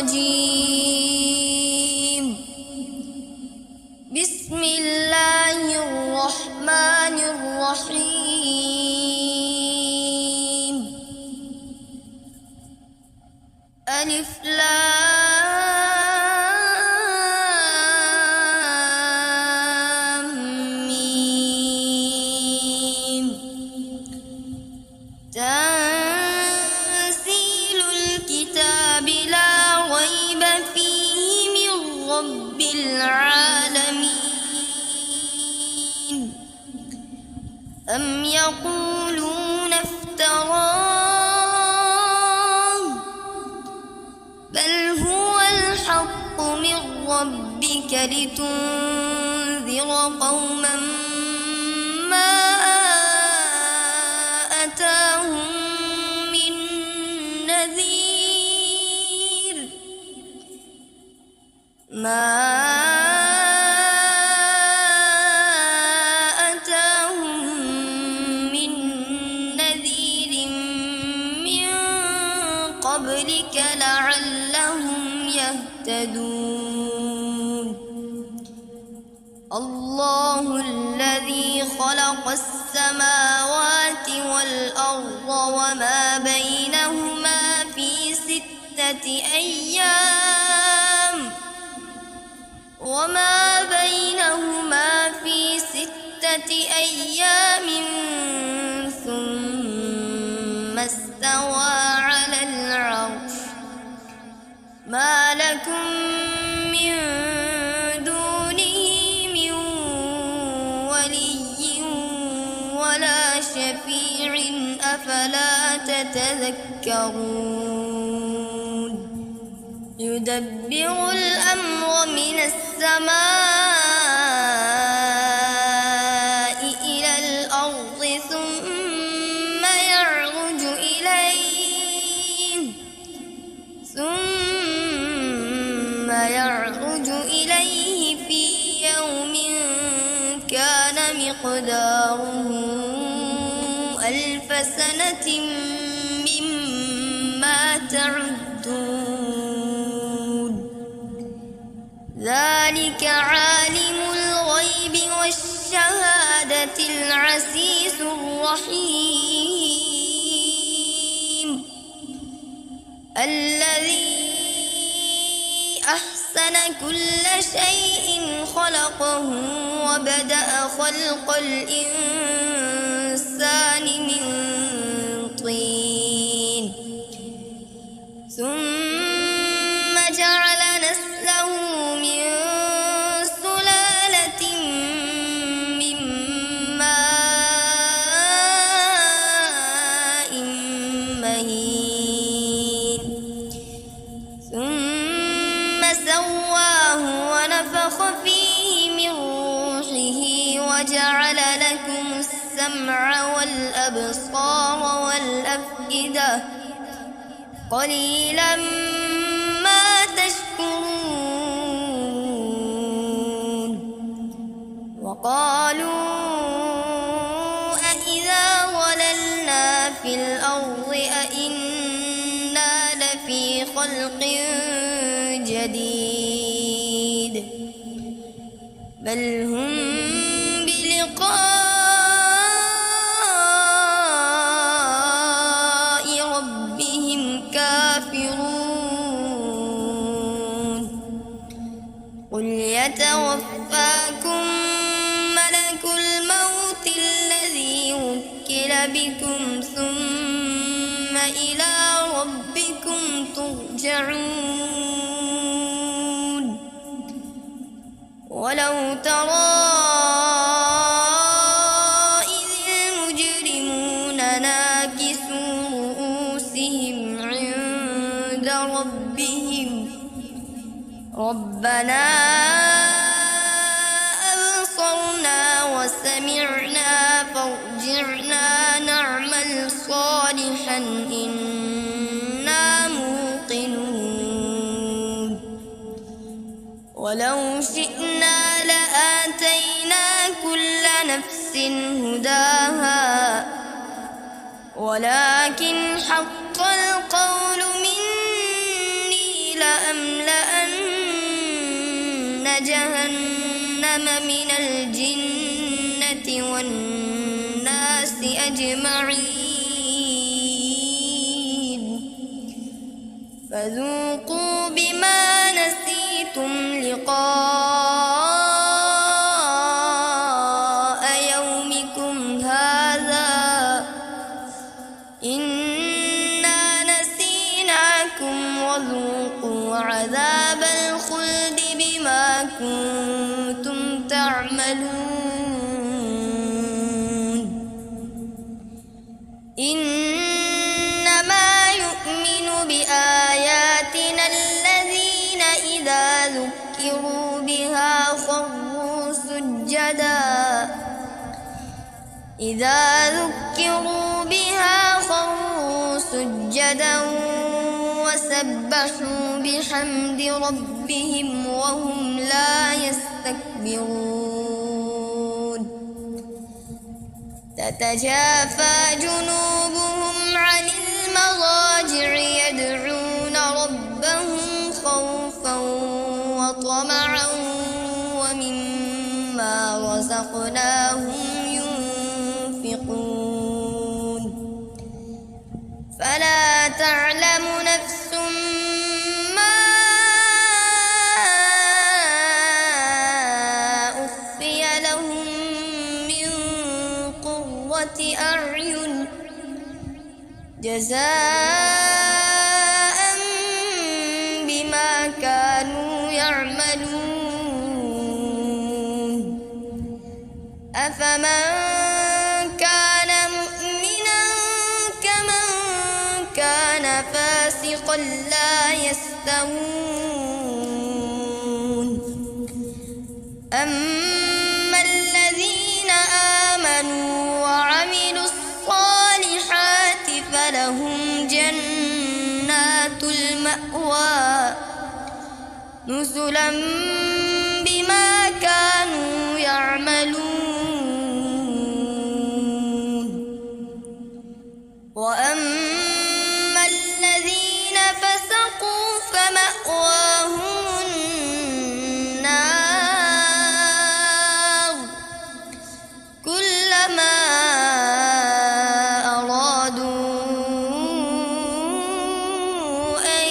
الرجيم. بسم الله الرحمن الرحيم. ألف لام ميم. تنزيل الكتاب لا ريب فيه من رب العالمين. أم يقولون افتراه بل هو الحق من ربك لتنذر قوما ما أتاهم من نذير من قبلك لعلهم يهتدون. الله الذي خلق السماوات والأرض وما بينهما في 6 أيام ثم استوى على العرش. ما لكم من دونه من ولي ولا شفيع أفلا تتذكرون. يدبر الأمر من السماء إلى الأرض ثم يعرج إليه في يوم كان مقداره 1000 سنة مما تعدون. ذلك عالم الغيب والشهادة العزيز الرحيم. الذي أحسن كل شيء خلقه وبدأ خلق الإنسان من طين ثم جعل نسله من سلالة من ماء مهين ثم سواه ونفخ فيه من روحه وجعل لكم السمع والأبصار والأفئدة قليلا ما تشكرون. وقالوا أإذا ضللنا في الأرض أإنا لفي خلق جديد بل هم بلقاء ربهم كافرون. قل يتوفاكم ملك الموت الذي وكل بكم ثم إلى ربكم ترجعون. ولو ترى إذ المجرمون ناكسوا رؤوسهم عند ربهم ربنا أبصرنا وسمعنا فارجعنا نعمل صالحا إنا موقنون. ولو شئنا لآتينا كل نفس هداها ولكن حق القول مني لأملأن جهنم من الجنة والناس أجمعين فذوقوا بما نسيتم لقاء يومكم هذا إنا نسيناكم وذوقوا عذاب الخلد بما كنتم تعملون إنما يؤمن بآياتنا الذين إذا ذكروا بها خروا سجدا وسبحوا بحمد ربهم وهم لا يستكبرون تتجافى جنوبهم عن المضاجع يدعون ربهم خوفا وطمعا ومما رزقناهم ينفقون فلا تعلم نفس ما أخفي لهم من قرة أعين جزاء بما كانوا يعملون أفمن كان مؤمنا كمن كان فاسقا لا يستوون أما الذين آمنوا وعملوا الصالحات فلهم جنات المأوى نزلا بما كانوا يعملون وأما الذين فسقوا فمأواهم النار كلما أرادوا أن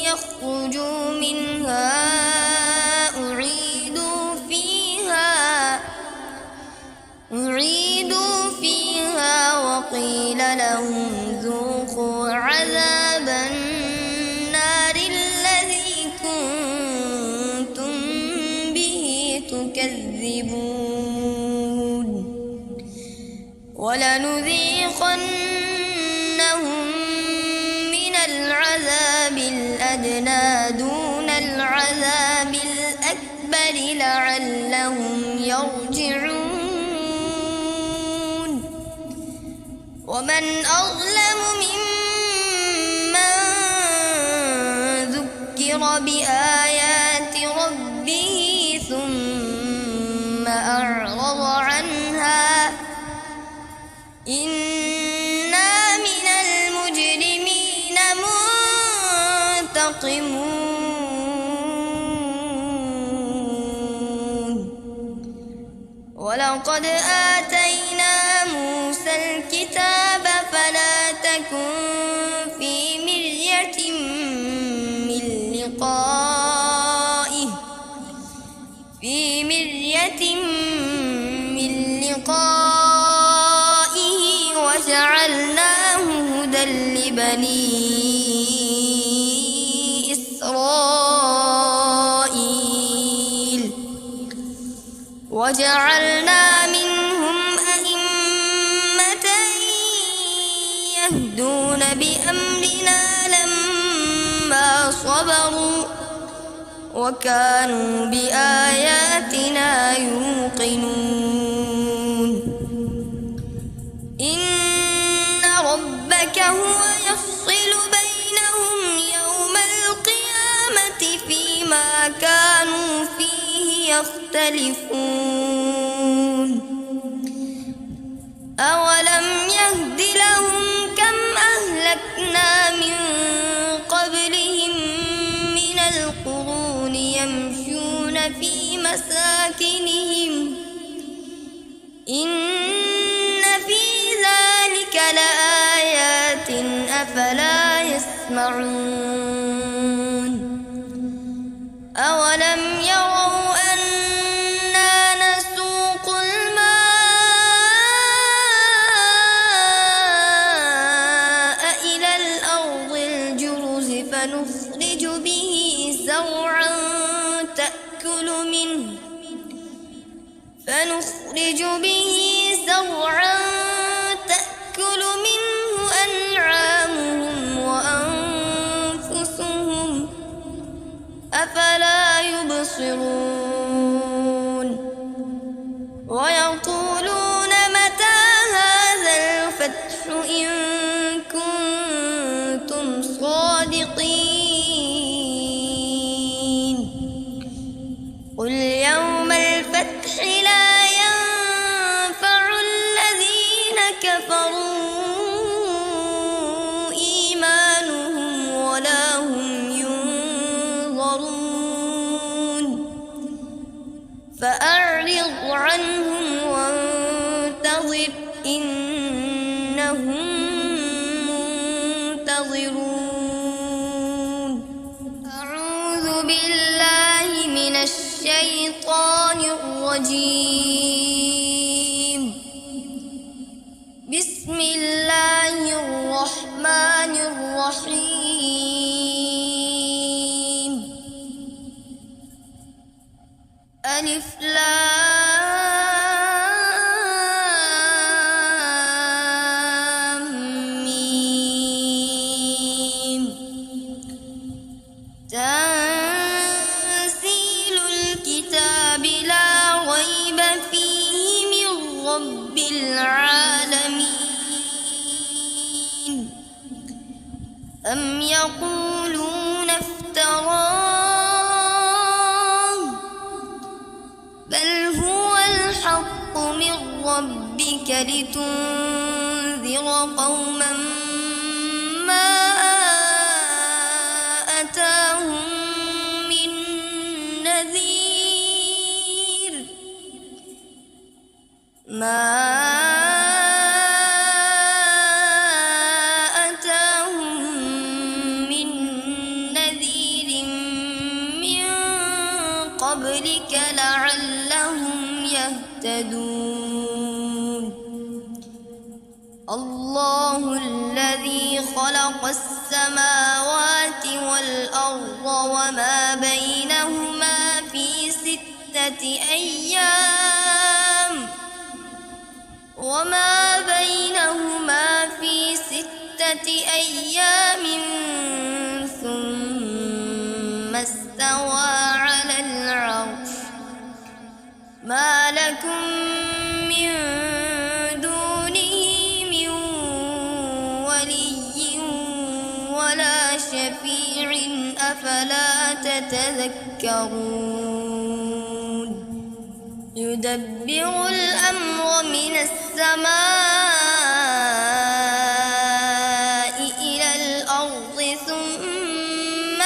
يخرجوا منها أعيدوا فيها وقيل لهم ذوقوا عذاب النار الذي كنتم به تكذبون ولنذيقنهم من العذاب الأدنى دون العذاب الأكبر لعلهم يرجعون ومن أظلم ممن ذكر بآيات ربه ثم أعرض عنها إنا من المجرمين منتقمون ولقد آتينا موسى الكتاب فلا تكن في مرية من لقائه وجعلناه هدى لبني إسرائيل وجعلنا منهم أئمة يهدون بأمرنا لما صبروا وكانوا بآياتنا يوقنون إن ربك هو يفصل بينهم يوم القيامة فيما كانوا فيه يختلفون أولم يهد لهم كم أهلكنا من قبلهم من مساكنهم إن في ذلك لآيات أفلا يسمعون أولم يروا أنا نسوق الماء إلى الأرض الجرز فنخرج به زرعا تأكل منه أنعامهم وأنفسهم أفلا يبصرون ويقولون متى هذا الفتح إن كنتم صادقين قل يوم الفتح لا ينفع الذين كفروا إيمانهم ولا هم ينظرون فأعرض عنهم وانتظر إنهم منتظرون أعوذ بالله من الشيطان الرجيم بسم الله الرحمن الرحيم ألف لام ميم تنزيل الكتاب لا ريب فيه من رب العالمين أم يقولون افتراه بل هو الحق من ربك لتنذر قوما ما أتاهم من نذير من قبلك لعلهم يهتدون الله الذي خلق السماوات والأرض وما بينهما في 6 أيام ثم استوى على العرش ما لكم من دونه من ولي ولا شفيع أفلا تتذكرون يدبر الأمر من السماء إلى الأرض ثم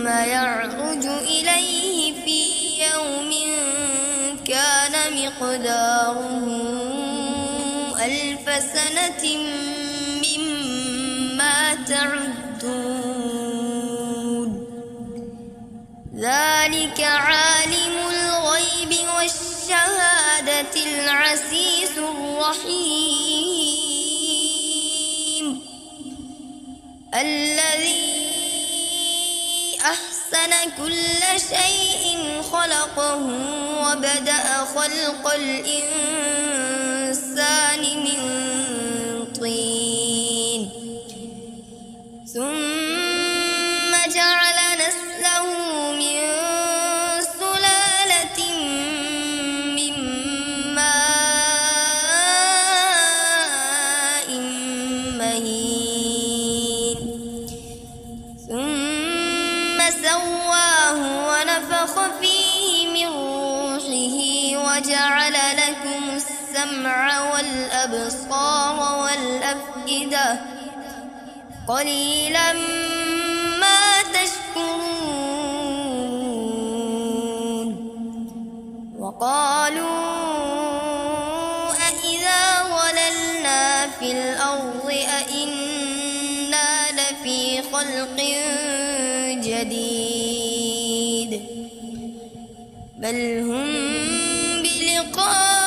يعرج إليه في يوم كان مقداره 1000 سنة مما تعدون ذلك عالم الغيب والشهادة العزيز الرحيم الذي أحسن كل شيء خلقه وبدأ خلق الإنسان من طين ثم جعل نسله من سلالة من ماء مهين ثم سواه ونفخ فيه من روحه وجعل لكم السمع والأبصار والأفئدة قليلا ما تشكرون وقالوا أإذا ضللنا في الأرض أإنا لفي خلق جديد بل هم بلقاء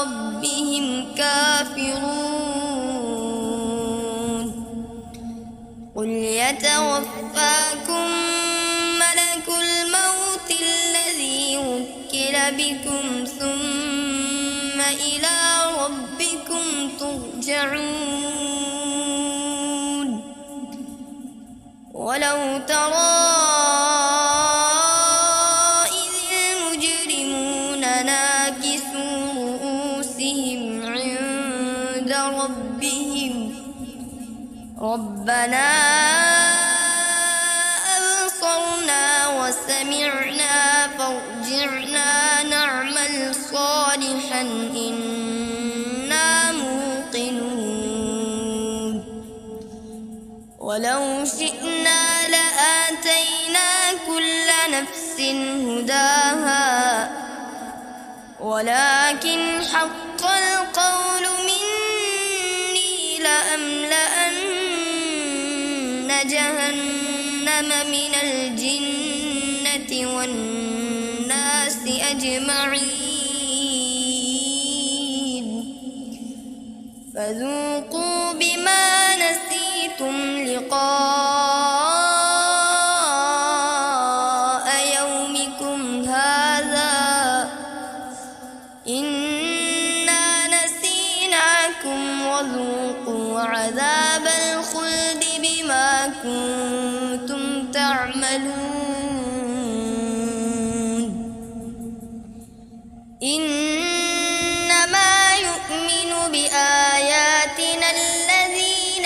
ربهم كافرون قل يتوفاكم ملك الموت الذي وكل بكم ثم إلى ربكم ترجعون ولو ترى إذ المجرمون ناكسوا رؤوسهم عند ربهم ربنا أبصرنا وسمعنا فارجعنا نعمل صالحا إنا موقنون ولو شئنا لآتينا كل نفس هداها ولكن حق القول مني لأملأن جهنم من الجنة والناس أجمعين فذوقوا بما نسيتم لقاء يومكم هذا إنا نسيناكم وذوقوا عذاب الخلد بما كنتم تعملون إنما يؤمن بآياتنا الذين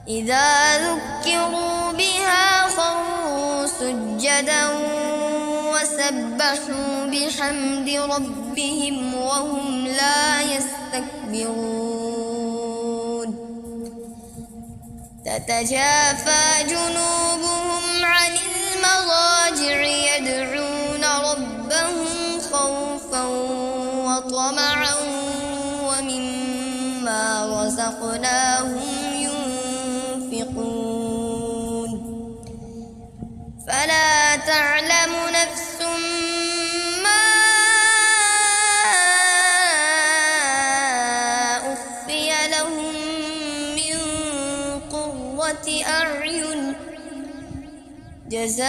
إذا ذكروا بها خروا سجدا وسبحوا بحمد ربهم وهم لا يستكبرون تتجافى جنوبهم عن المضاجع يدعون ربهم خوفا وطمعا ومما رزقناهم ينفقون فلا تعلم نفس ما أخفي لهم من قرة أعين جزاء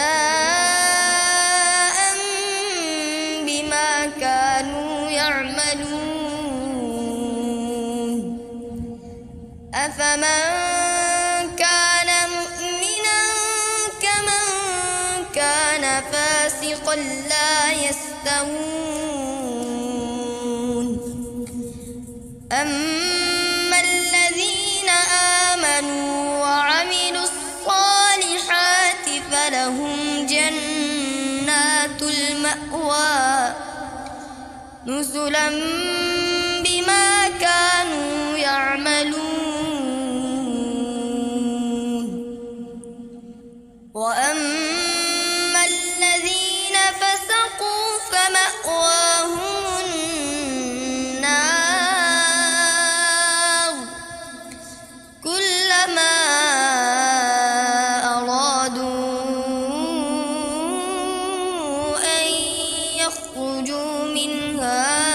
بما كانوا يعملون أفمن كان مؤمنا كمن كان فاسقا لا يستوون أما الذين آمنوا وعملوا الصالحات فلهم جنات المأوى نزلا بما كانوا يعملون وأما الذين فسقوا فمأواهم النار كلما أرادوا أن يخرجوا منها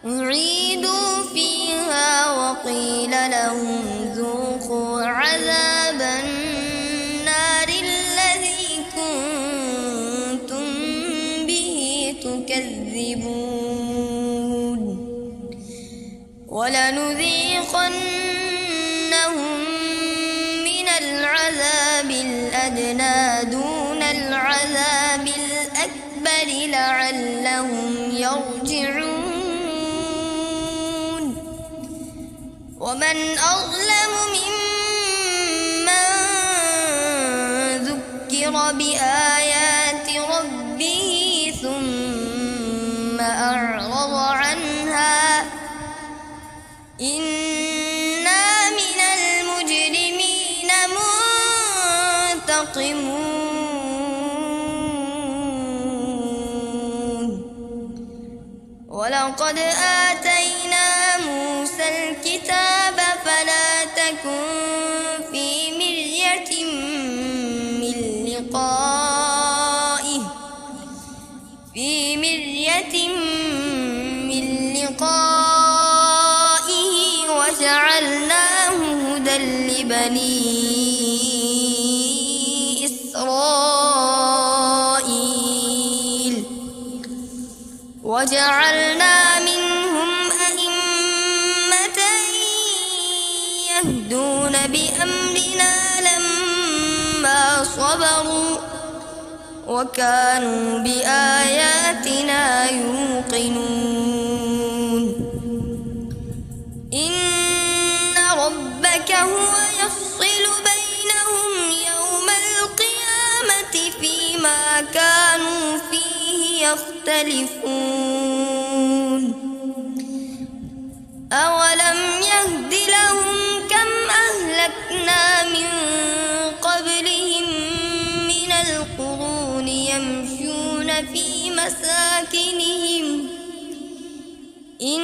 أعيدوا فيها وقيل لهم ذوقوا عذاب النار الذي كنتم به تكذبون ولنذيقنهم من العذاب الأدنى دون العذاب الأكبر لعلهم يرجعون ومن أظلم ممن ليكفر بآيات ربه ثم أعرض عنها إنا من المجرمين منتقمون ولقد آتينا موسى الكتاب فلا تكن في مرية من لقائه وجعلناه هدى لبني إسرائيل وجعلنا منهم أئمة يهدون بأمرنا لما صبروا وكانوا بآياتنا يوقنون إن ربك هو يفصل بينهم يوم القيامة فيما كانوا فيه يختلفون أولم يهد لهم كم أهلكنا من قبلهم من القرون يمشون في مساكنهم إن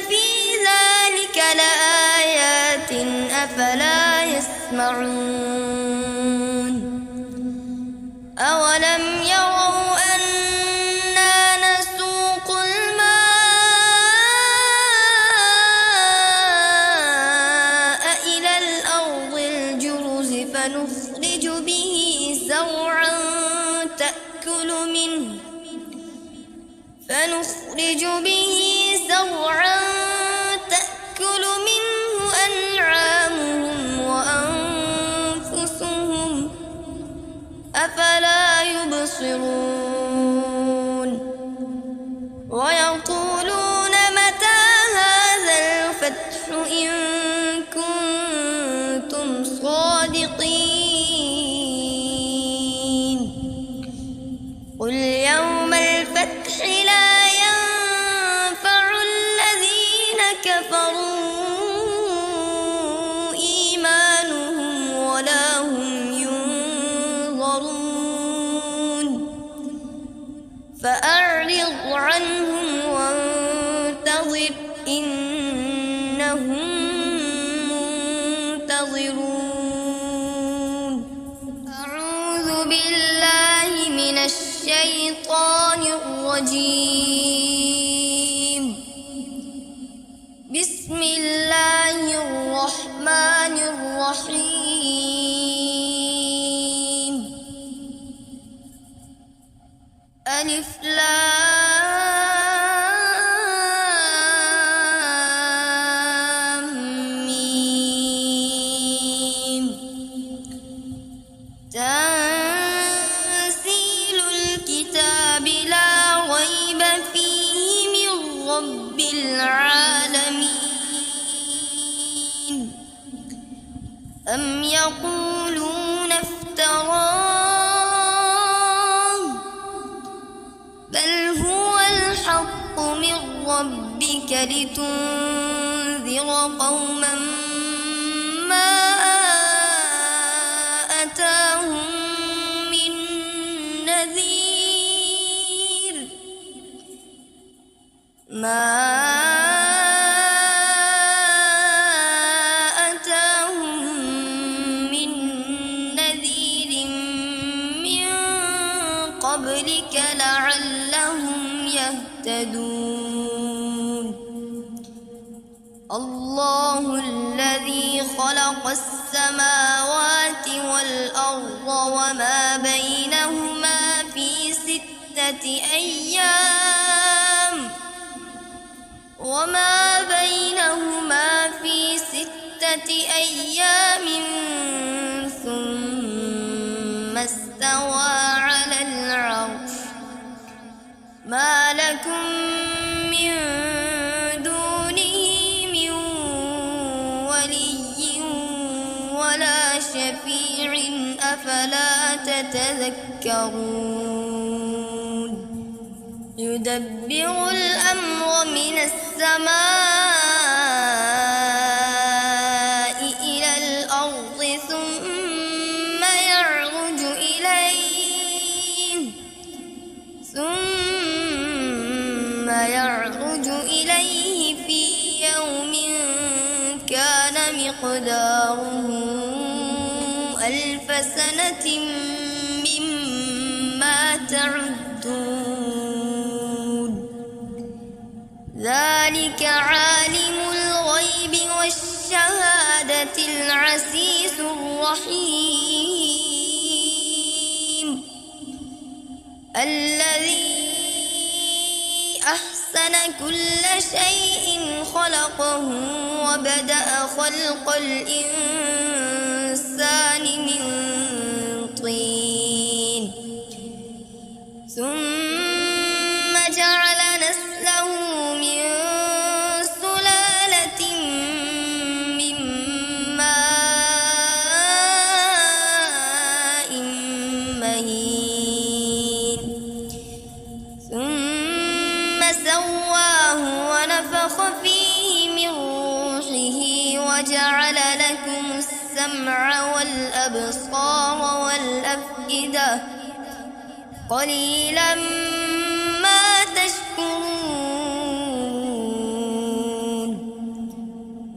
في ذلك لآيات أفلا يسمعون أولم يروا أنا نسوق الماء إلى الأرض الجرز فنخرج به زرعا تأكل منه أنعامهم وأنفسهم أفلا يبصرون ويقولون متى هذا الفتح إن كنتم صادقين قل يوم الفتح لا ينفع الذين كفروا إيمانهم ولا هم ينظرون فأعرض عنهم وانتظر إنهم منتظرون أعوذ بالله من الشيطان الرجيم بسم الله الرحمن الرحيم ألف لام ميم تنزيل الكتاب لا ريب فيه من رب العالمين أم يقولون افتراه بل هو الحق من ربك لتنذر قوما ما أتاهم من نذير من قبلك لعلهم يهتدون الله الذي خلق السماوات والأرض وما بينهما في 6 أيام ثم استوى على العرش ما لكم من دونه من ولي ولا شفيع أفلا تتذكرون يدبر الأمر من السماء إلى الأرض ثم يعرج إليه في يوم كان مقداره 1000 سنة مما تعدون ذلك عالم الغيب والشهادة العزيز الرحيم الذي أحسن كل شيء خلقه وبدأ خلق الإنسان من طين ثم جعل نسله من سلالة من ماء مهين ثم سواه ونفخ فيه من روحه وجعل لكم السمع والأبصار والأفئدة قليلا ما تشكرون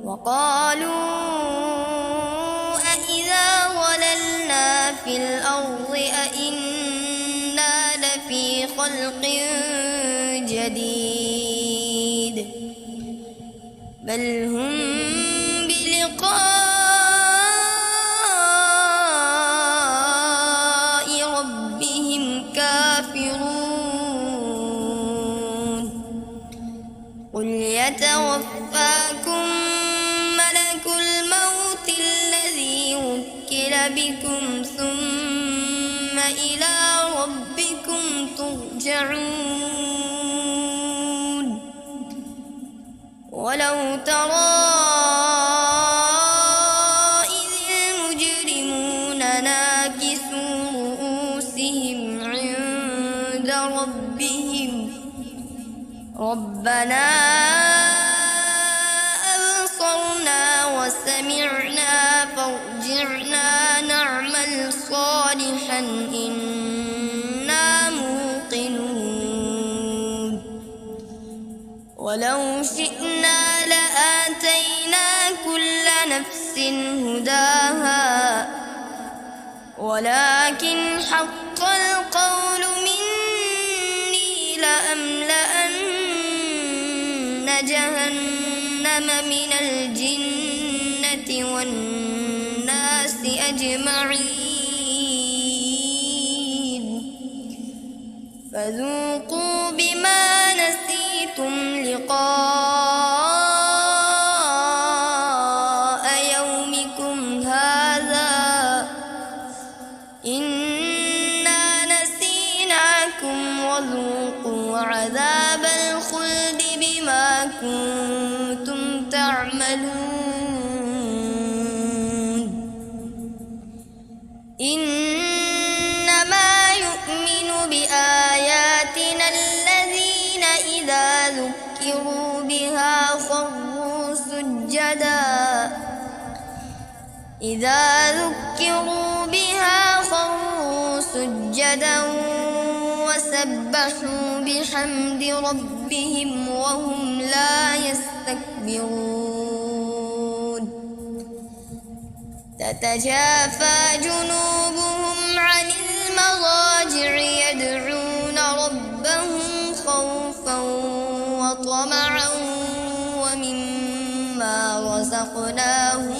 وقالوا أإذا ضللنا في الأرض أإنا لفي خلق جديد بل هم بلقاء ربهم كافرون قل يتوفاكم ملك الموت الذي وكل بكم ثم إلى ربكم ترجعون ولو ترى إذ المجرمون ناكسوا رؤوسهم عند ربهم ربنا أبصرنا وسمعنا فارجعنا نعمل صالحا إنا موقنون ولو شئنا لآتينا كل نفس هداها ولكن حق القول مني لأملأن جهنم من الجنة والناس أجمعين فذوقوا بما نسيتم لقاء يومكم هذا إنا نسيناكم وذوقوا عذاب الخلد بما كنتم تعملون إنما يؤمن بآياتنا الذين إذا ذكروا بها خروا سجدا وسبحوا بحمد ربهم وهم لا يستكبرون تتجافى جنوبهم عن المضاجع يدعون ربهم خوفا وطمعا ومما رزقناهم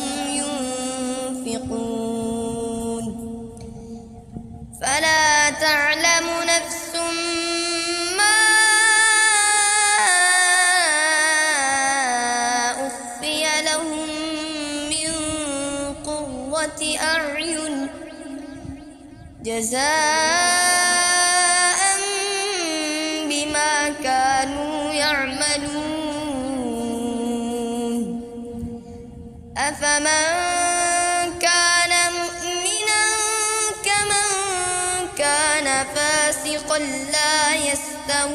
ينفقون فلا تعلم نفس ما أخفي لهم من قرة أعين جزاء بما كانوا يعملون أفمن كان مؤمنا يستوون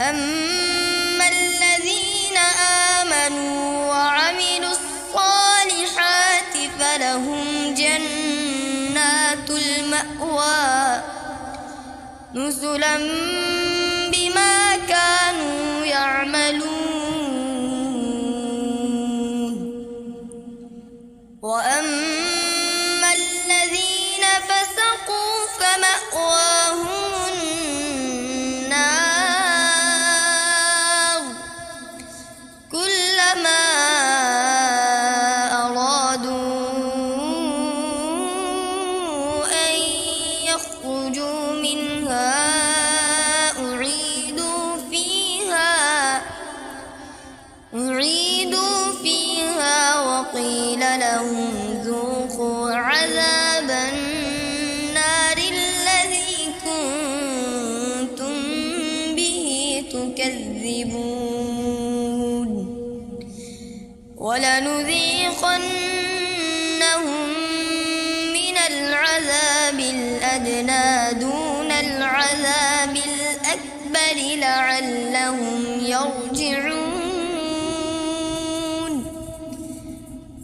أما الذين آمنوا وعملوا الصالحات فلهم جنات المأوى نزلا بما كانوا يعملون وأما الذين فسقوا فمأواهم النار كلما أرادوا أن يخرجوا منها أعيدوا فيها وقيل لهم ذوقوا عذاب النار الذي كنتم به تكذبون ولنذيقنهم من العذاب الأدنى دون العذاب الأكبر لعلهم يرجعون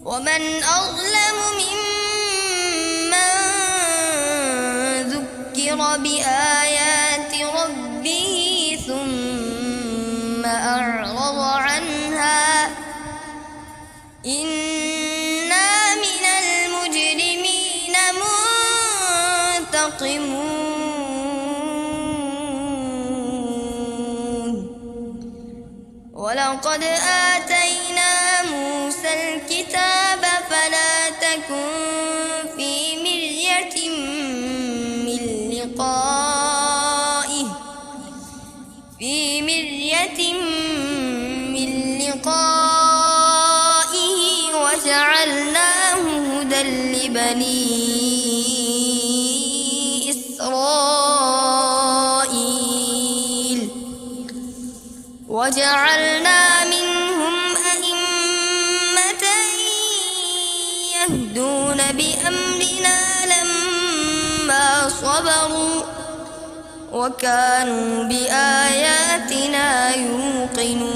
ومن أظلم ممن ذكر بآيات ربه ثم أعرض عنها إنا من المجرمين منتقمون ولقد آتينا موسى الكتاب فلا تكن في مرية من لقائه وجعلناه هدى لبني إسرائيل وجعلنا منهم أئمة يهدون بأمرنا لما صبروا وكانوا بآياتنا يوقنون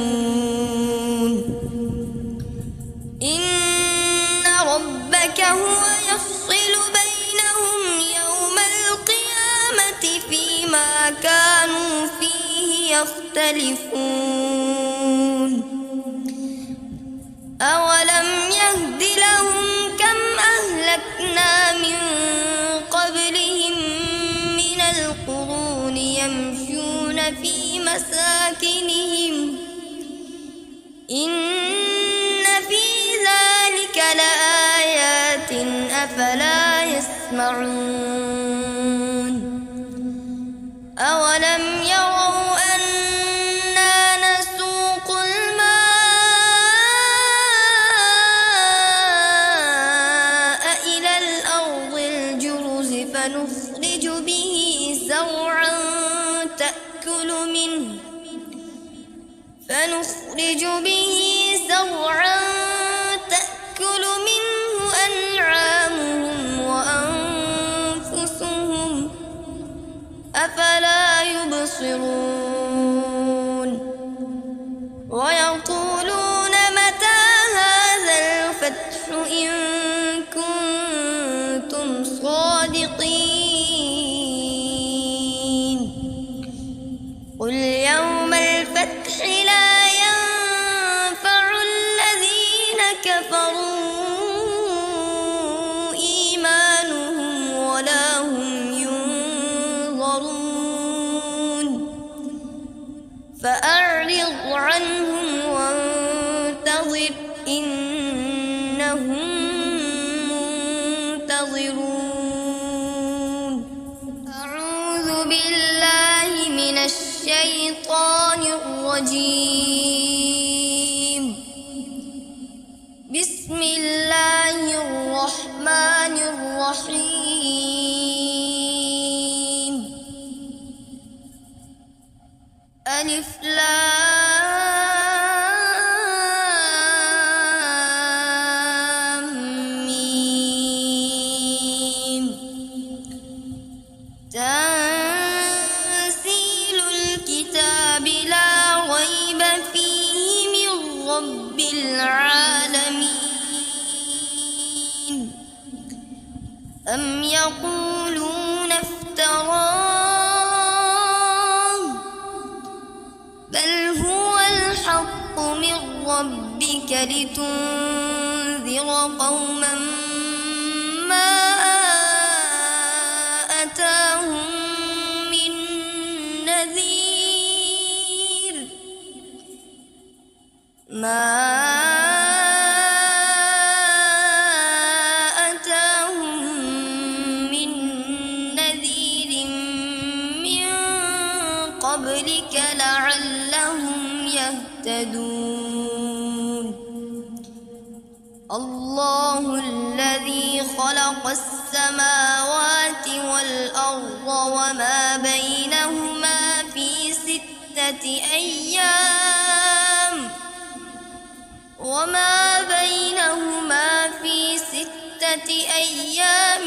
إن ربك هو يفصل بينهم يوم القيامة فيما كانوا فيه يختلفون أولم يهد لهم كم أهلكنا من قبلهم من القرون يمشون في مساكنهم إن في ذلك لآيات أفلا يسمعون أولم يروا أنا نسوق الماء إلى الأرض الجرز فنخرج به زرعا تأكل منه أنعامهم وأنفسهم أفلا يبصرون ويقولون متى هذا الفتح إن كنتم صادقين قل يوم الفتح لا ينفع الذين كفروا إيمانهم ولا هم ينظرون فأعرض عنهم وانتظر إنهم منتظرون أعوذ بالله من الشيطان الرجيم بسم الله الرحمن الرحيم ألف لام ميم أم يقولون افتراه بل هو الحق من ربك لتنذر قوما ما أتاهم من نذير من قبلك لعلهم يهتدون الله الذي خلق السماوات والأرض وما بينهما في 6 أيام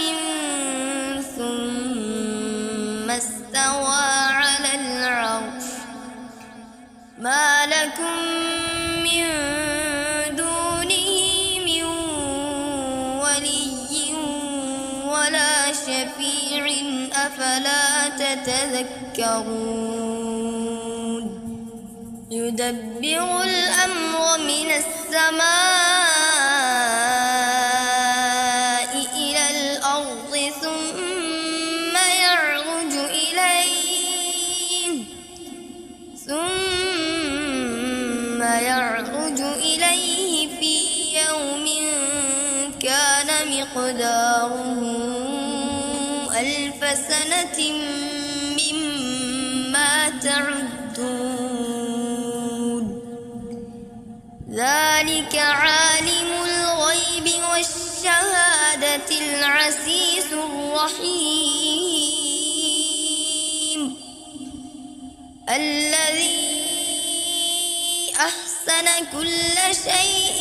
ثم استوى على العرش ما لكم من دونه من ولي ولا شفيع أفلا تتذكرون يدبر الأمر من السماء إلى الأرض ثم يعرج إليه في يوم كان مقداره 1000 سنة مما تعدون ذلك عالم الغيب والشهادة العزيز الرحيم الذي أحسن كل شيء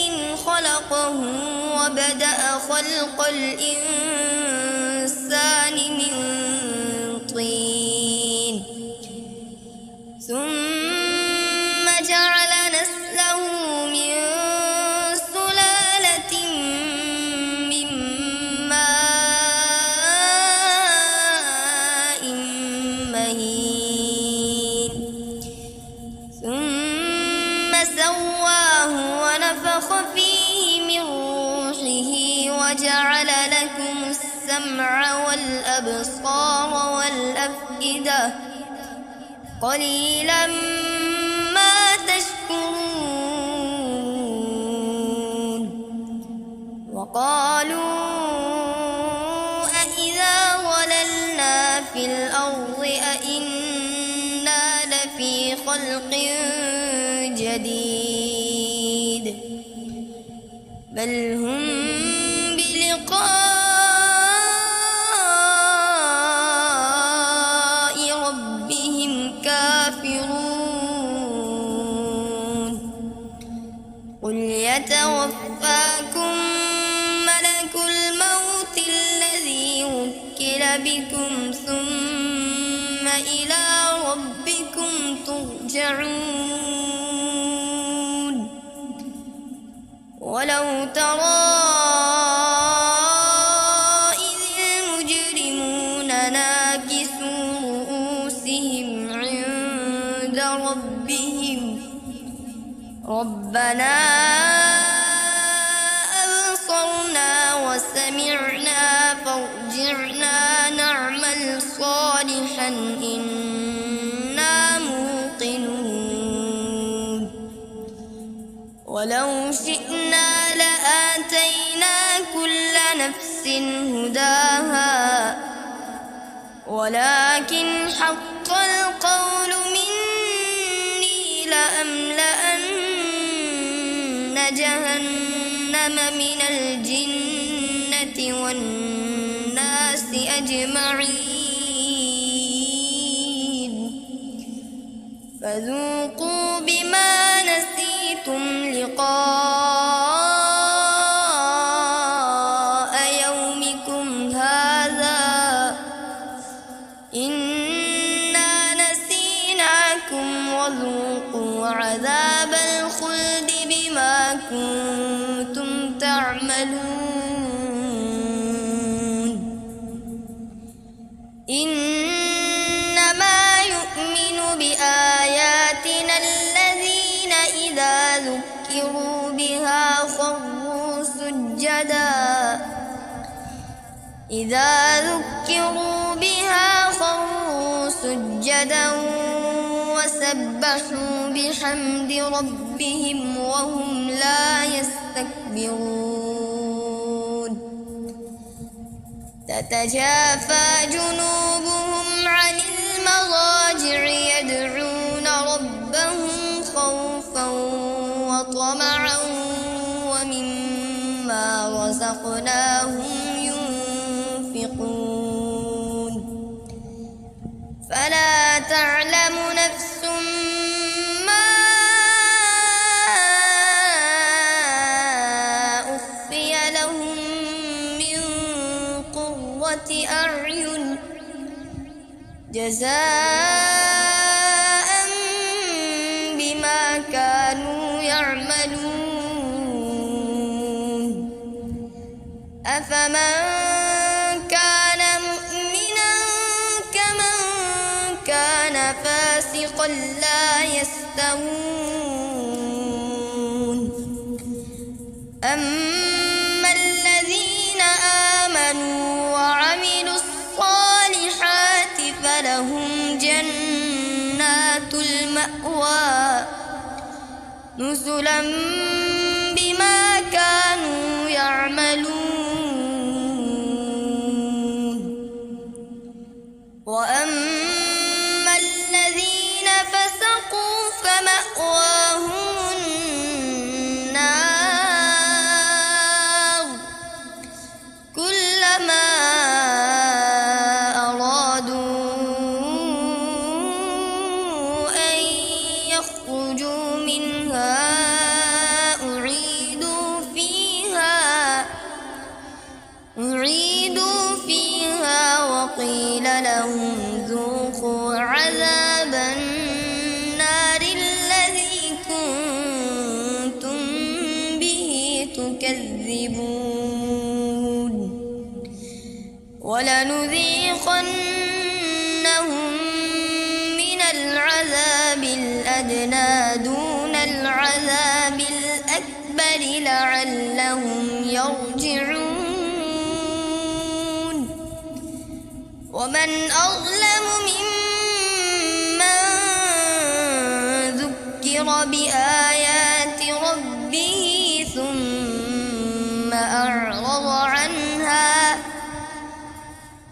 خلقه وبدأ خلق الإنسان من طين ثم جعل نسله من سلالة من ماء مهين ثم سواه ونفخ فيه من روحه وجعل لكم السمع والأبصار والأفئدة قليلا ما تشكرون وقالوا أإذا ضللنا في الأرض أإنا لفي خلق جديد بل هم بلقاء ربهم كافرون قل يتوفاكم ملك الموت الذي وكل بكم ثم إلى ربكم ترجعون ولو ترى إذ المجرمون ناكسوا رؤوسهم عند ربهم ربنا أبصرنا وسمعنا فارجعنا نعمل صالحا إنا موقنون ولو شئنا لآتينا كل نفس هداها ولكن حق القول مني لأملأن جهنم من الجنة والناس أجمعين فذوقوا بما نسيتم لقاء يومكم هذا إنا نسيناكم وذوقوا عذاب الخلد بما كنتم تعملون إنما يؤمن بآياتنا الذين إذا ذكروا بها خروا سجدا وسبحوا بحمد ربهم وهم لا يستكبرون تتجافى جنوبهم عن المضاجع يدعون ربهم خوفا وطمعا ومما رزقناهم ينفقون فلا تعلم نفس ما أخفي لهم من قرة أعين جزاء بما كانوا يعملون أفمن كان مؤمنا كمن كان فاسقا لا يستوون أما الذين آمنوا وعملوا الصالحات فلهم جنات المأوى نزلا بما كانوا يعملون وأما الذين فسقوا فمأواهم النار كلما أرادوا أن يخرجوا منها أعيدوا فيها وقيل لهم ذوقوا عذاب النار الذي كنتم به تكذبون ولنذيقنهم من العذاب الأدنى دون العذاب الأكبر لعلهم يرجعون ومن أظلم ممن ذكر بآيات ربه ثم أعرض عنها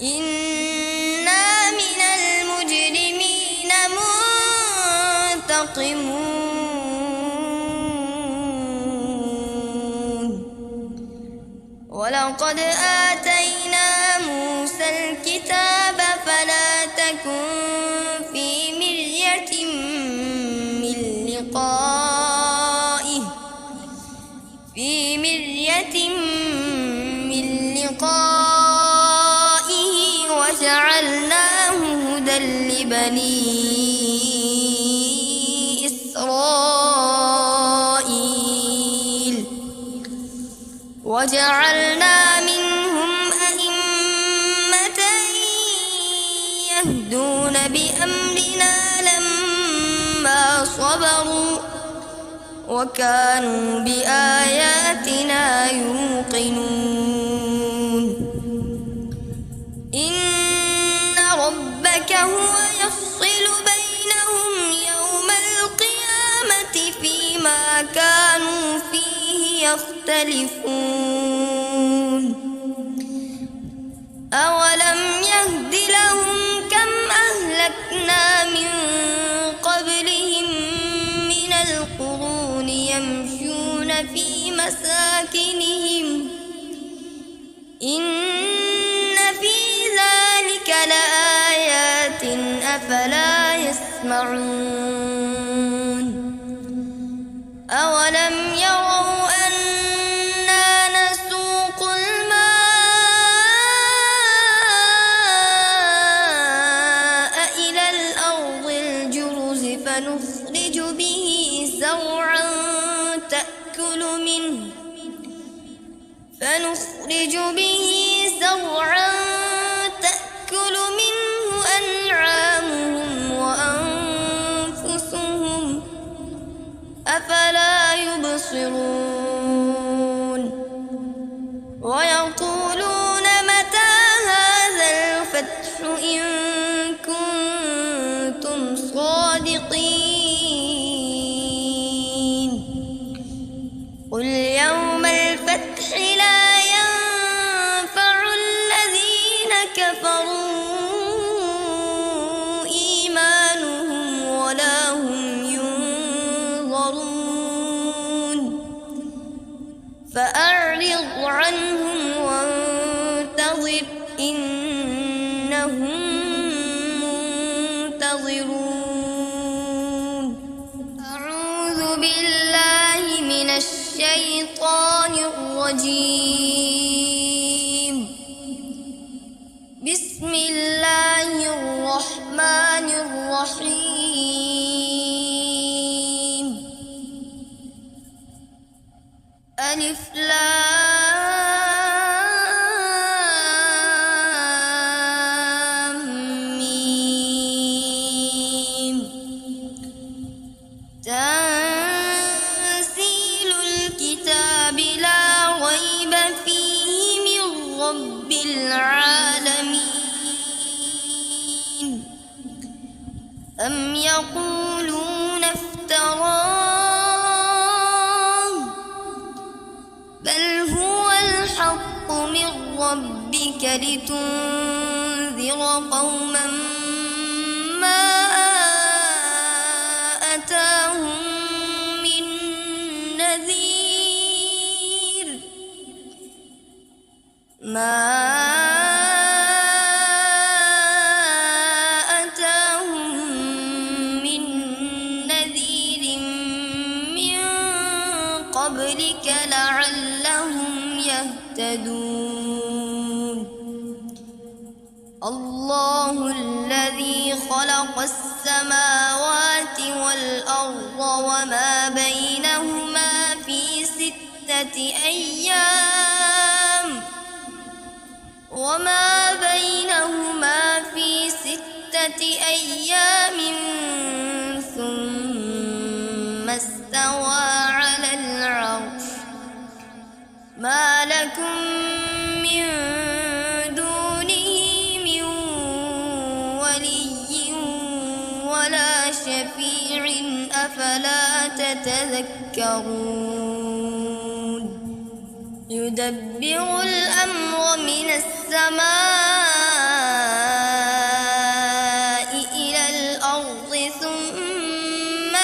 إنا من المجرمين منتقمون ولقد آتينا موسى الكتاب فلا تكن في مرية من لقائه وجعلناه هدى لبني إسرائيل وجعلنا منهم أئمة يهدون بأمرنا لما صبروا وكانوا بآياتنا يوقنون إن ربك هو يفصل بينهم يوم القيامة فيما كانوا فيه يختلفون أولم يهد لهم كم أهلكنا من قبلهم من القرون يمشون في مساكنهم إن في ذلك لآيات أفلا يسمعون أولم يروا أنا نسوق الماء إلى الأرض الجرز فنخرج به زرعا تأكل منه ينتصرون ويقولون متى هذا الفتح إن كنتم صادقين قل يوم الفتح لا ينفع الذين كفروا إيمانهم ولا هم ينظرون فأعرض عنهم وانتظر إنهم منتظرون أعوذ بالله من الشيطان الرجيم بسم الله الرحمن الرحيم ألف لام ميم تنزيل الكتاب لا ريب فيه من رب العالمين أم يقولون افتراه بل هو الحق من ربك لتنذر قوما ما أتاهم من نذير من قبلك لعلهم يهتدون الله الذي خلق السماوات والأرض وما بينهما في 6 أيام ثم استوى على العرش ما لكم من دونه من ولي ولا شفيع أفلا تتذكرون يدبر الأمر من السماء إلى الأرض ثم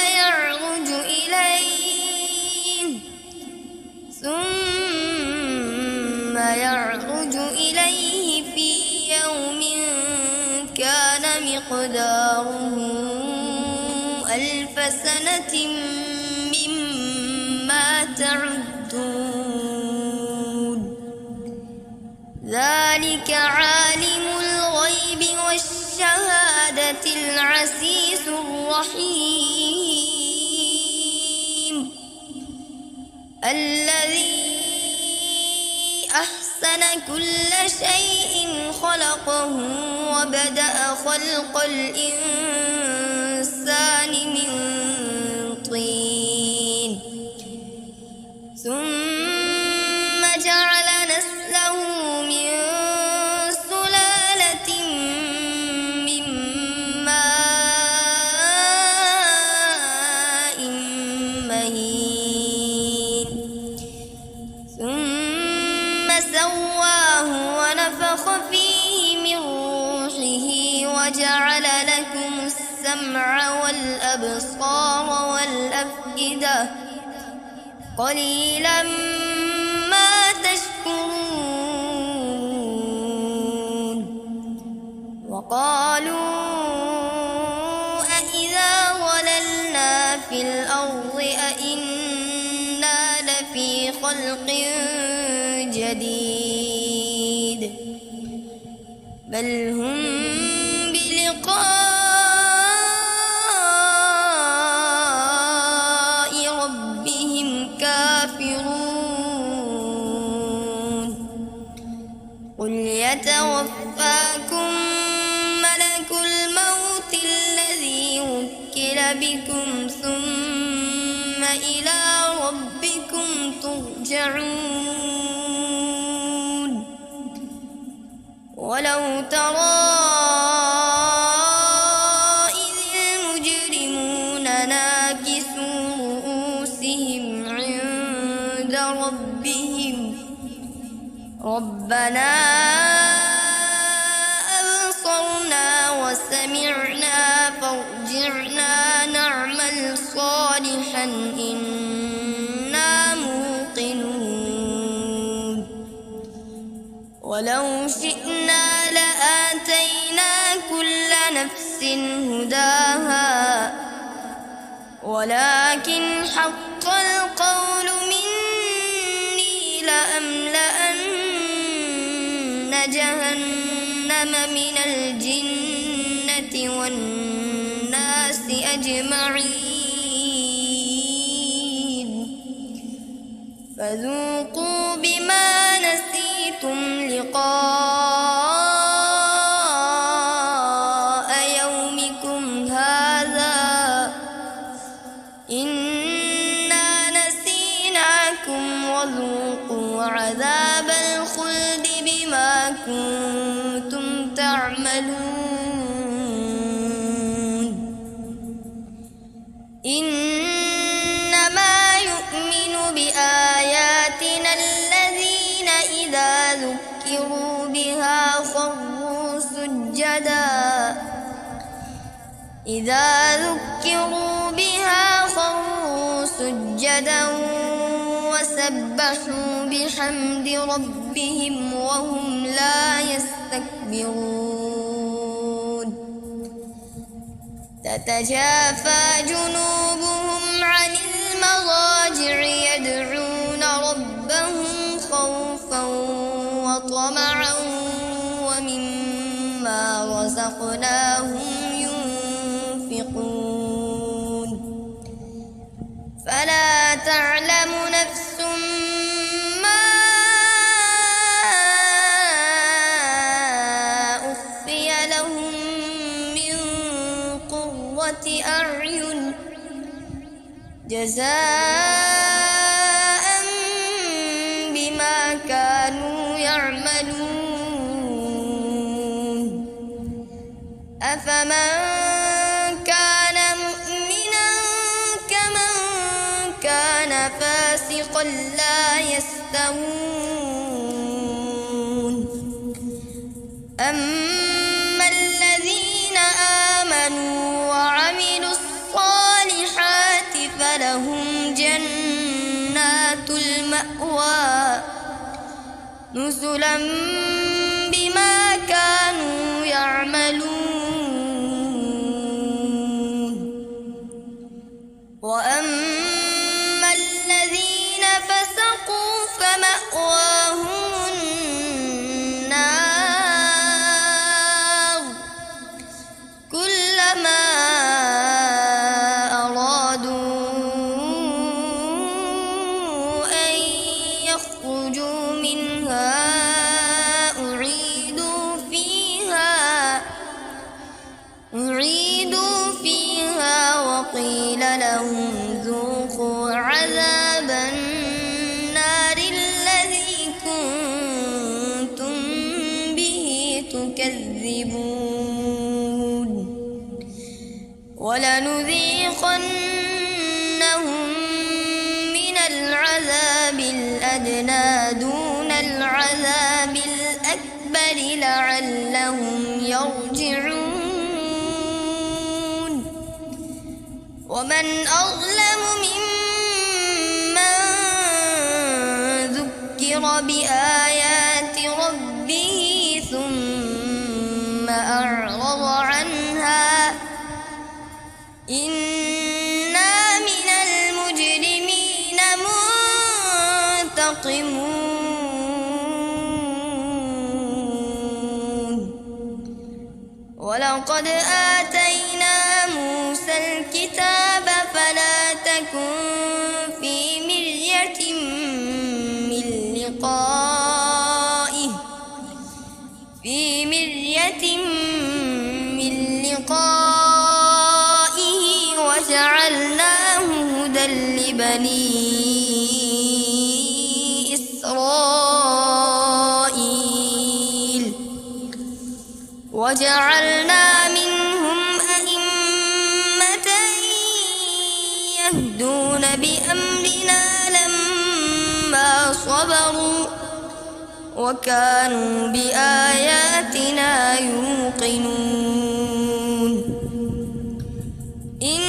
يعرج إليه في يوم كان مقداره 1000 سنة مما تعدون ذلك عالم الغيب والشهادة العزيز الرحيم الذي أحسن كل شيء خلقه وبدأ خلق الإنسان من طين ثم جعل نسله من سلالة من ماء مهين ثم سواه ونفخ فيه من روحه وجعل لكم السمع والأبصار والأفئدة قليلا ما تشكرون وقالوا أإذا ضللنا في الأرض أإنا لفي خلق جديد بل هم بلقاء ربهم كافرون قل يتوفاكم ملك الموت الذي وكل بكم ثم إلى ربكم ترجعون ولو ترى إذ المجرمون ناكسوا رؤوسهم عند ربهم ربنا أبصرنا وسمعنا فارجعنا نعمل صالحا إنا موقنون ولو شئنا لآتينا كل نفس هداها ولكن حق القول مني لأملأن جهنم من الجنة والناس أجمعين فذوقوا بما نسيتم لقاء يومكم هذا إنا نسيناكم وذوقوا عذاب الخلد بما كنتم تعملون إنما يؤمن بآياتنا الذين إذا ذكروا بها خروا سجدا وسبحوا بحمد ربهم وهم لا يستكبرون تتجافى جنوبهم عن المضاجع يدعون ربهم خوفا وطمعا ومما رزقناهم ينفقون فلا تعلم نفس ما أخفي لهم من قرة أعين جزاء بما كانوا يعملون أفمن كان مؤمنا كمن كان فاسقا لا يستوون أما الذين آمنوا وعملوا الصالحات فلهم جنات المأوى نزلا بما كانوا يعملون وأما الذين فسقوا فمأواهم النار كلما أرادوا أن يخرجوا منها أعيدوا فيها وقيل لهم ذوقوا عذاب النار الذي كنتم به تكذبون ولنذيقنهم من العذاب الأدنى دون العذاب الأكبر لعلهم يرجعون ومن أظلم ممن ذكر بآيات ربه ثم أعرض عنها إنا من المجرمين منتقمون ولقد آتينا موسى الكتاب فلا تكن في مرية من لقائه وجعلناه هدى لبني إسرائيل وجعلنا منهم أئمة يهدون بأمرنا لما صبروا وكانوا بآياتنا يوقنون إن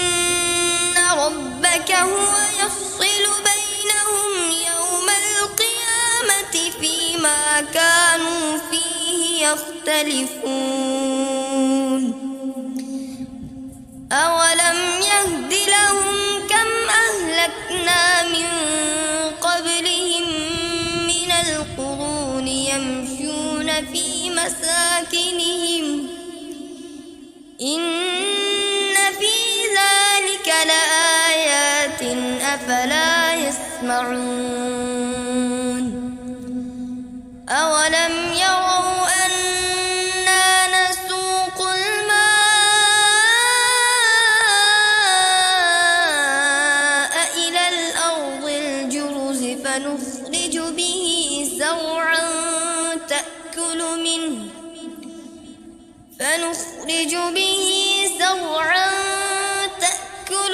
ربك هو يفصل بينهم يوم القيامة فيما كانوا فيه يختلفون أولم يهد لهم كم أهلكنا من قبلهم من القرون يمشون في مساكنهم إن في ذلك لآيات أفلا يسمعون أولم يروا أنا نسوق الماء إلى الأرض الجرز فنخرج به زرعا تأكل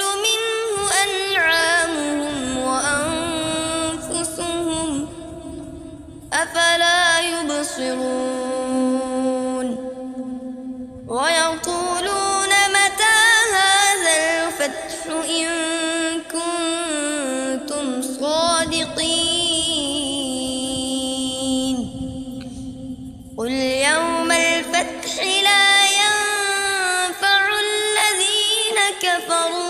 منه أنعامهم وأنفسهم أفلا يبصرون ويقولون متى هذا الفتح إن كنتم صادقين قل يوم الفتح لا ينفع الذين كفروا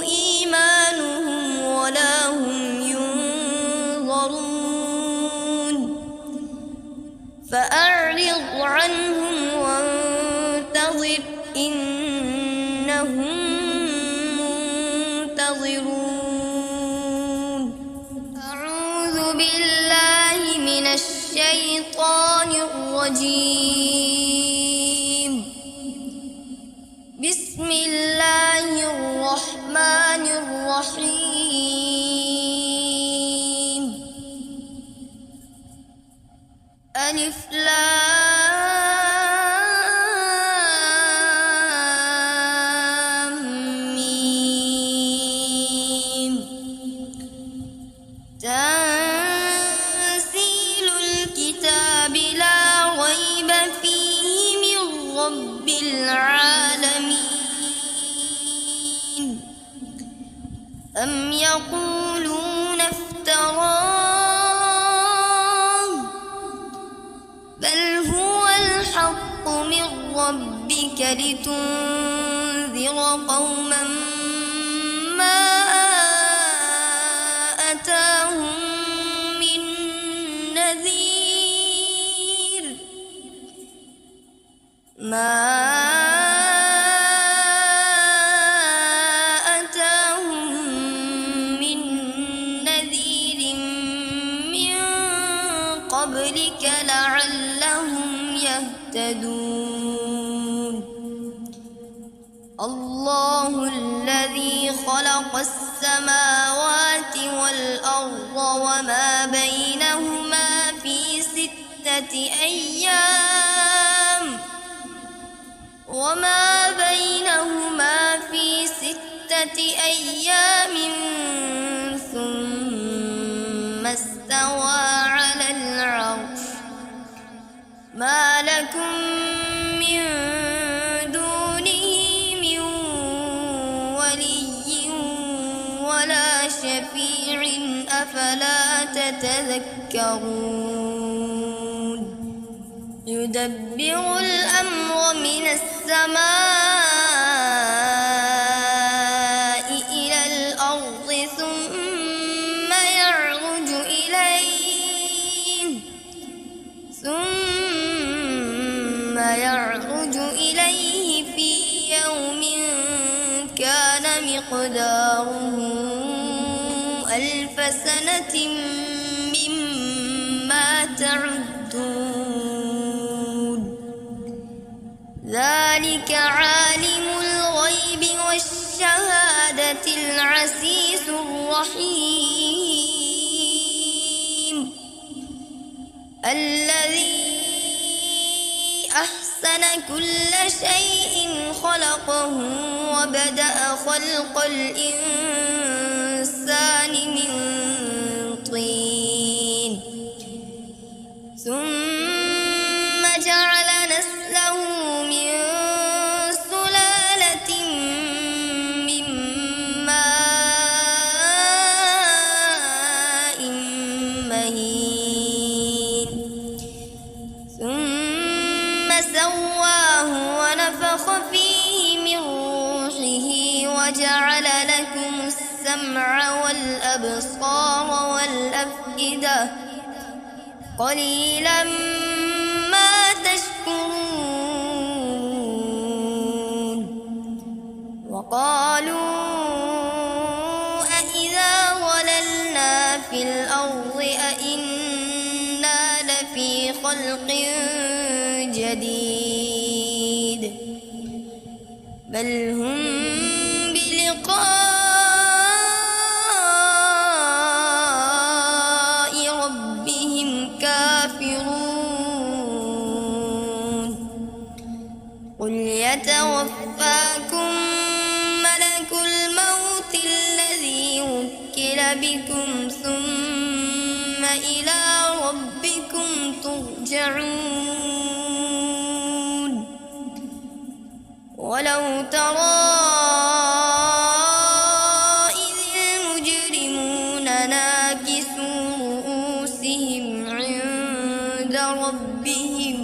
إيمانهم ولا هم ينظرون فأعرض عنهم وانتظر إنهم منتظرون أعوذ بالله من الشيطان الرجيم بسم الله الرحمن الرحيم ألف لام ميم تنزيل الكتاب لا ريب فيه من رب العالمين أم يقولون افتراه بل هو الحق من ربك لتنذر قوما ما أتاهم من نذير من قبلك لعلهم يهتدون الله الذي خلق السماوات والأرض وما بينهما في 6 أيام ثم استوى على العرش ما لكم من دونه من ولي ولا شفيع أفلا تتذكرون يدبر الأمر من السماء إلى الأرض ثم يعرج إليه في يوم كان مقداره 1000 سنة مما تعدون ذلك عالم الغيب والشهادة عبادة العزيز الرحيم الذي أحسن كل شيء خلقه وبدأ خلق الإنسان من طين ثم جعل نسله من سلالة من ماء مهين ثم سواه ونفخ فيه من روحه وجعل لكم السمع والأبصار والأفئدة قليلا ما تشكرون وقالوا أإذا ضللنا في الأرض أإنا لفي خلق جديد بل هم بلقاء ربهم كافرون قل يتوفاكم ملك الموت الذي وكل بكم ثم إلى ربكم ترجعون ولو ترى إذ المجرمون ناكسوا رؤوسهم عند ربهم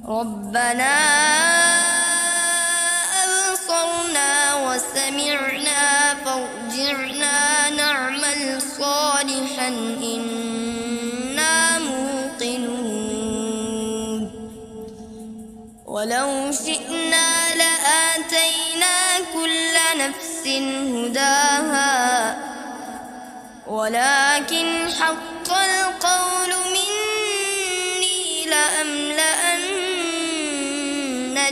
ربنا أبصرنا وسمعنا فارجعنا نعمل صالحا إنا موقنون ولو شئنا لآتينا كل نفس هداها ولكن حق القول مني لأملأن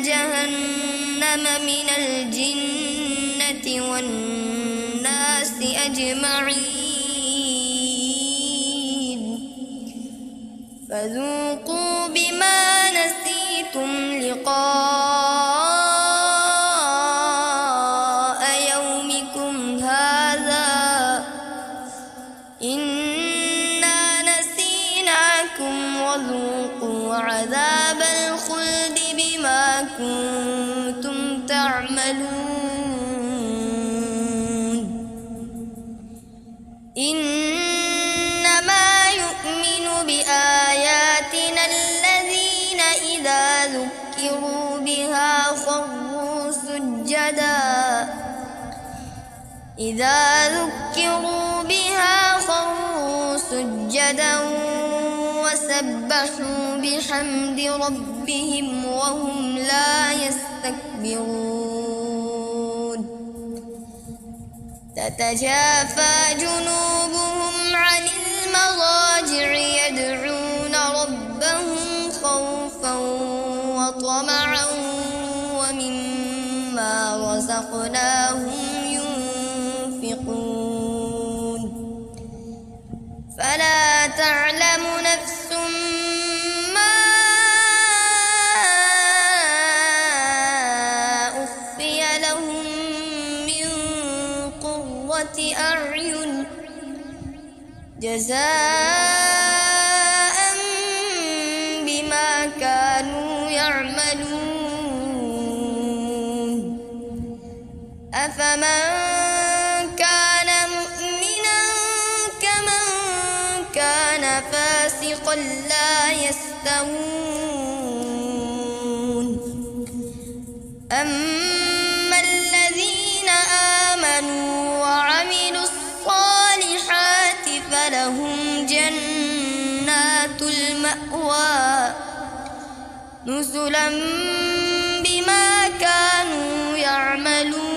جهنم من الجنة والناس أجمعين فذوقوا بما نسيتم لقاء يومكم هذا إنا نسيناكم وذوقوا عذاب الخلد بما كنتم تعملون إنما يؤمن بآياتنا الذين إذا ذكروا بها خروا سجدا وسبحوا بحمد ربهم وهم لا يستكبرون تتجافى جنوبهم عن المضاجع يدعون ربهم خوفا وطمعا ومما رزقناهم ينفقون فلا تعلم نفس ما أخفي لهم من قرة أعين جزاء بما كانوا يعملون أفمن كان مؤمنا كمن كان فاسقا لا يستوون أما الذين آمنوا وعملوا الصالحات فلهم جنات المأوى نزلا بما كانوا يعملون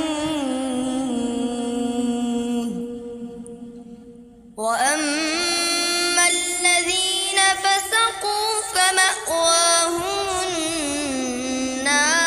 وأما الذين فسقوا فمأواهم النار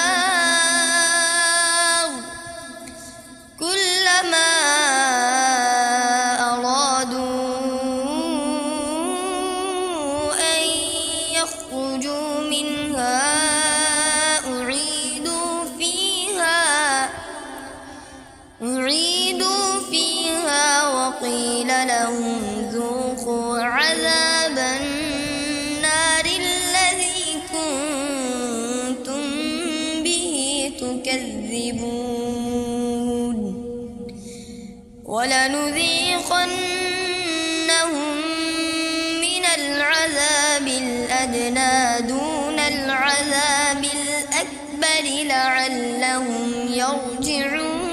ولنذيقنهم من العذاب الأدنى دون العذاب الأكبر لعلهم يرجعون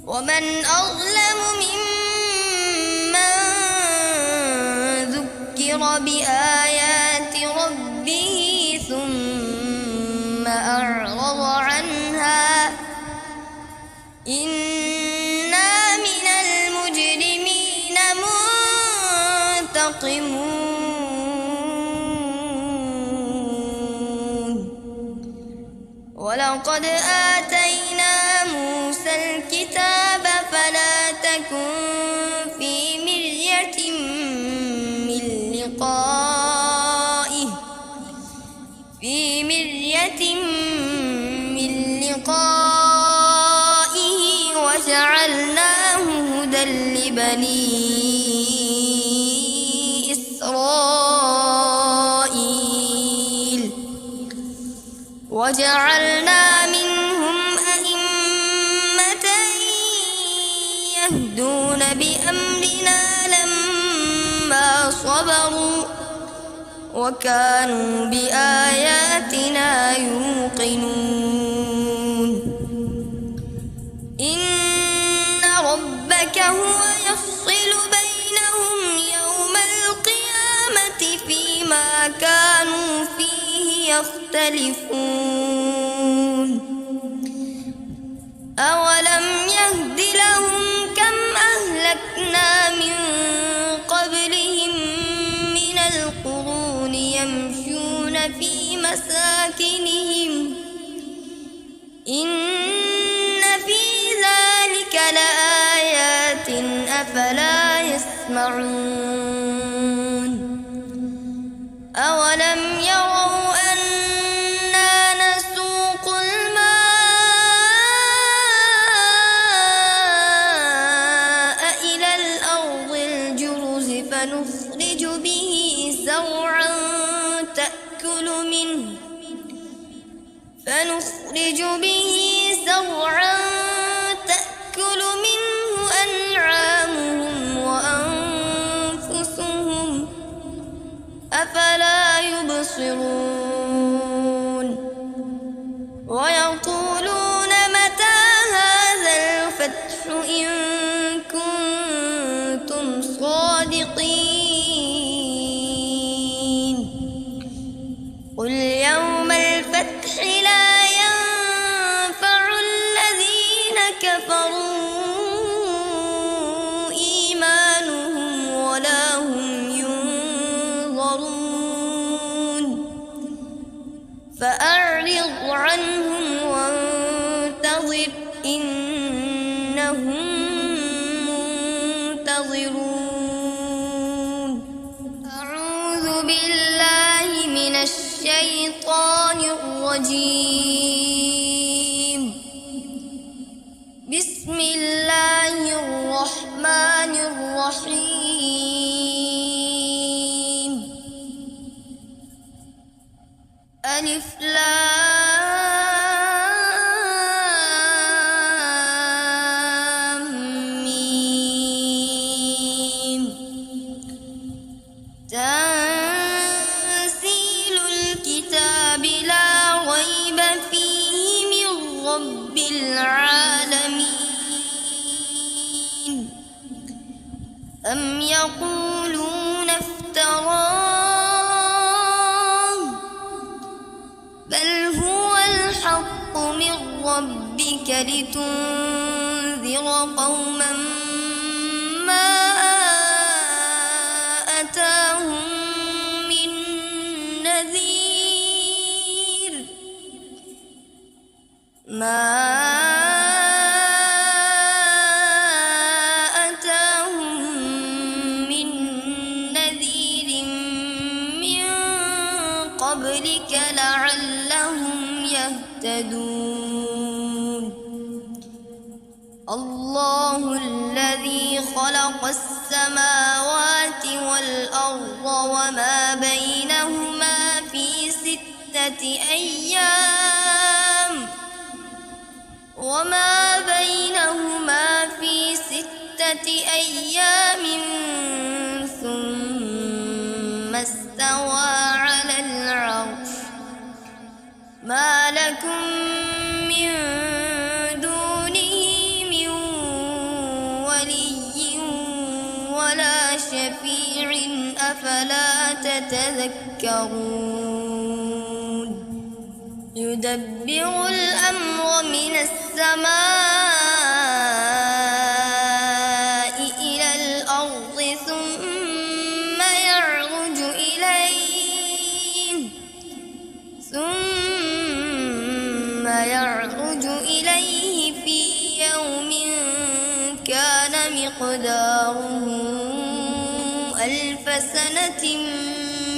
ومن أظلم ممن ذكر بآيات ربه ثم أعرض عنها إنا من المجرمين منتقمون ولقد آتينا موسى الكتاب فلا تكن في مرية من لقائه وجعلناه هدى لبني إسرائيل وجعلنا منهم أئمة يهدون بأمرنا لما صبروا وكانوا بآياتنا يوقنون إن ربك هو يفصل بينهم يوم القيامة فيما كانوا فيه يختلفون أولم يهد لهم كم أهلكنا من قبلهم من القرون يمشون في مساكنهم إن في ذلك لآيات أفلا يسمعون أولم يروا أنا نسوق الماء إلى الأرض الجرز فنخرج به زرعا تأكل منه أنعامهم وأنفسهم أفلا يبصرون ويقولون متى هذا الفتح إن كنتم صادقين قل يوم الفتح لا ينفع الذين كفروا إيمانهم ولا هم ينظرون فأعرض عنهم وانتظر إنهم منتظرون أعوذ بالله من الشيطان الرجيم بسم الله الرحمن الرحيم ألف لام ميم تنزيل الكتاب لا ريب فيه من رب العالمين أم يقولون افتراه بل هو الحق من ربك لتنذر قوما ما أتاهم من نذير من قبلك لعلهم يهتدون الله الذي خلق السماوات والأرض وما بينهما في 6 أيام وما 6 أيام ثم استوى على العرش ما لكم من دونه من ولي ولا شفيع أفلا تتذكرون يدبر الأمر من السماء إلى الأرض ثم يعرج إليه في يوم كان مقداره 1000 سنة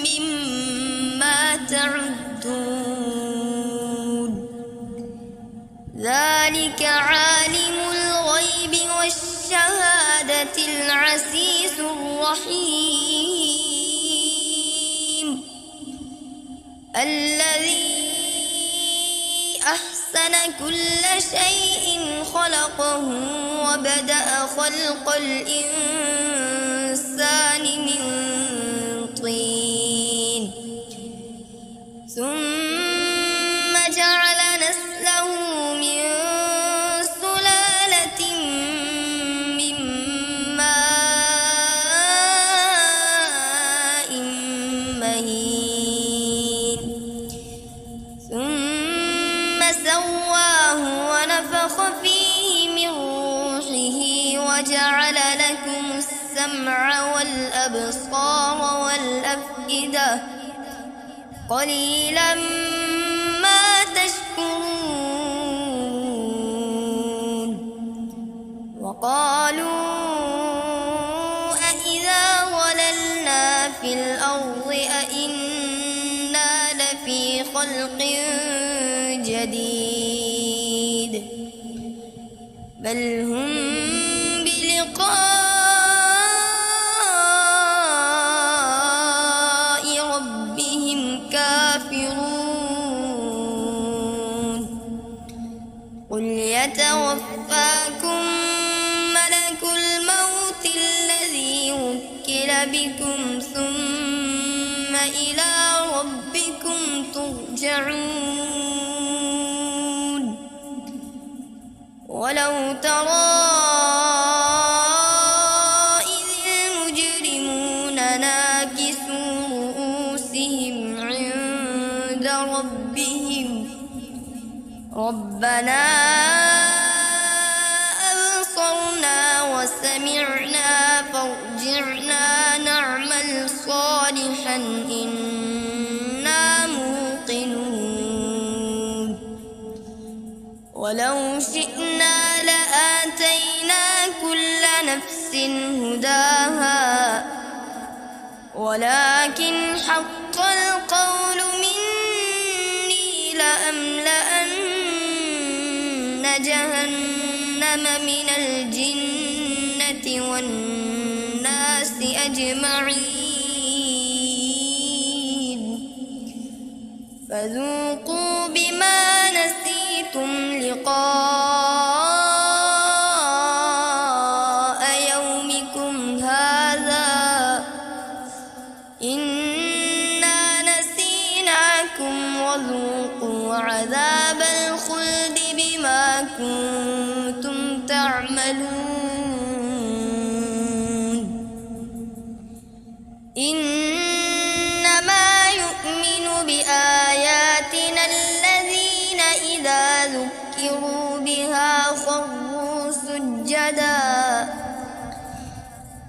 مما تعدون ذلك عالم الغيب والشهادة العزيز الرحيم الذي أحسن كل شيء خلقه وبدأ خلق الإنسان من طين ثم جعل نسله من سلالة من ماء مهين ثم سواه ونفخ فيه من روحه وجعل لكم السمع والأبصار والأفئدة قليلا ما تشكرون وقالوا أإذا ضللنا في الأرض أإنا لفي خلق جديد بل هم بلقاء ربهم كافرون قل يتوفاكم ملك الموت الذي وكل بكم ثم إلى ربكم ترجعون ولو ترى إذ المجرمون ناكسوا رؤوسهم عند ربهم ربنا أبصرنا وسمعنا فارجعنا نعمل صالحا إنا موقنون ولو شئنا لآتينا كل نفس هداها ولكن حق القول مني لأملأن جهنم من الجنة والناس أجمعين فذوقوا بما نسيتم لقاء يومكم هذا إنا نسيناكم وذوقوا عذاب الخلد بما كنتم تعملون إنما يؤمن بآياتنا الذين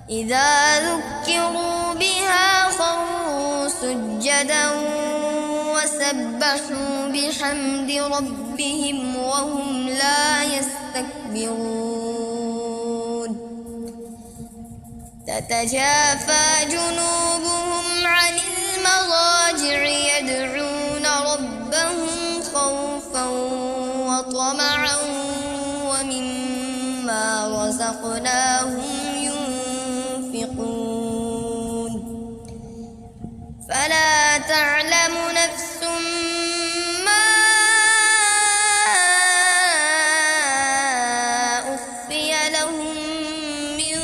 إذا ذكروا بها خروا سجدا وسبحوا بحمد ربهم وهم لا يستكبرون تتجافى جنوبهم عن المضاجع يدعون ربهم خوفا وطمعا ومما رزقناهم ينفقون فلا تعلم نفس ما أخفي لهم من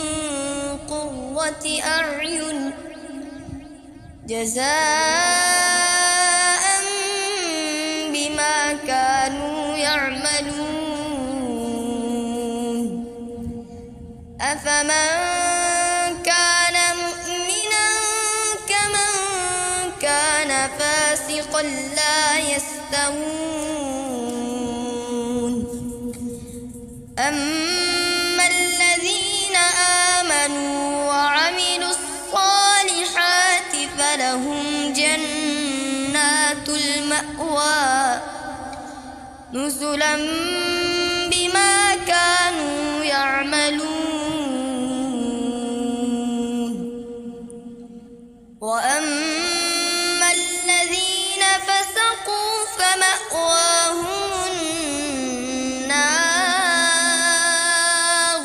قرة أعين جزاء بما كانوا يعملون أفمن كان مؤمنا كمن كان فاسقا لا يستوون أما الذين آمنوا وعملوا الصالحات فلهم جنات المأوى نزلا بما كانوا يعملون وأما الذين فسقوا فمأواهم النار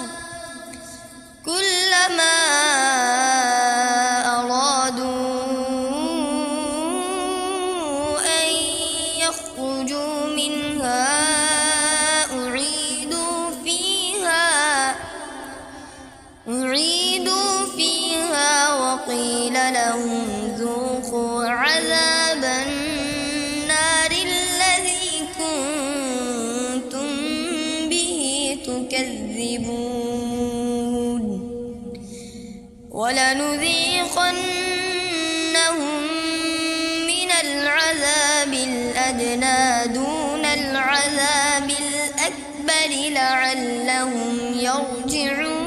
كلما أرادوا أن يخرجوا منها أعيدوا فيها وقيل لهم ذوقوا عذاب النار الذي كنتم به تكذبون ولنذيقنهم من العذاب الأدنى دون العذاب الأكبر لعلهم يرجعون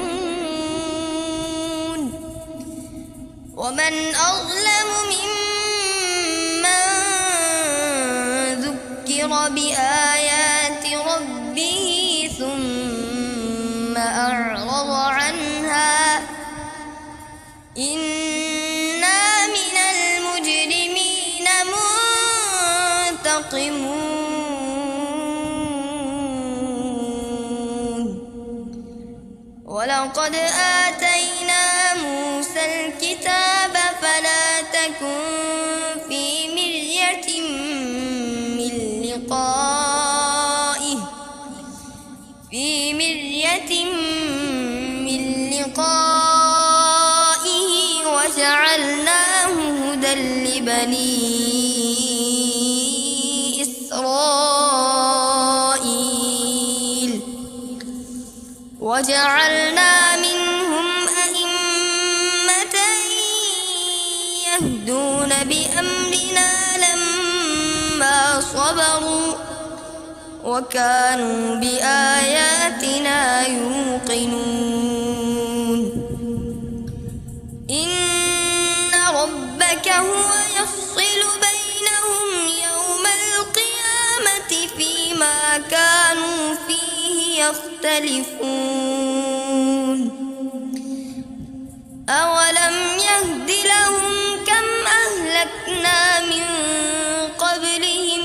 ومن أظلم ممن ذكر بآيات ربه ثم أعرض عنها إنا من المجرمين منتقمون ولقد آتينا موسى الكتاب فلا تكن في مرية من لقائه وجعلناه هدى لبني إسرائيل وجعلنا منهم أئمة يهدون بأمرنا لما صبروا وكانوا بآياتنا يوقنون إن ربك هو يفصل بينهم يوم القيامة فيما كانوا فيه يختلفون أولم يهد لهم كم أهلكنا من قبلهم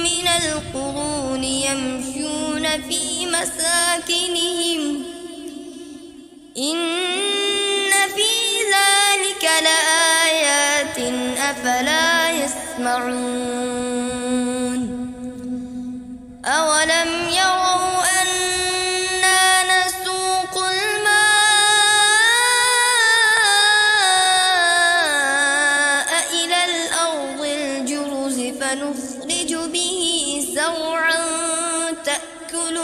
من القرون يمشون في مساكنهم إن في ذلك لآيات أفلا يسمعون أولم يروا أنا نسوق الماء إلى الأرض الجرز فنخرج به زرعا تأكل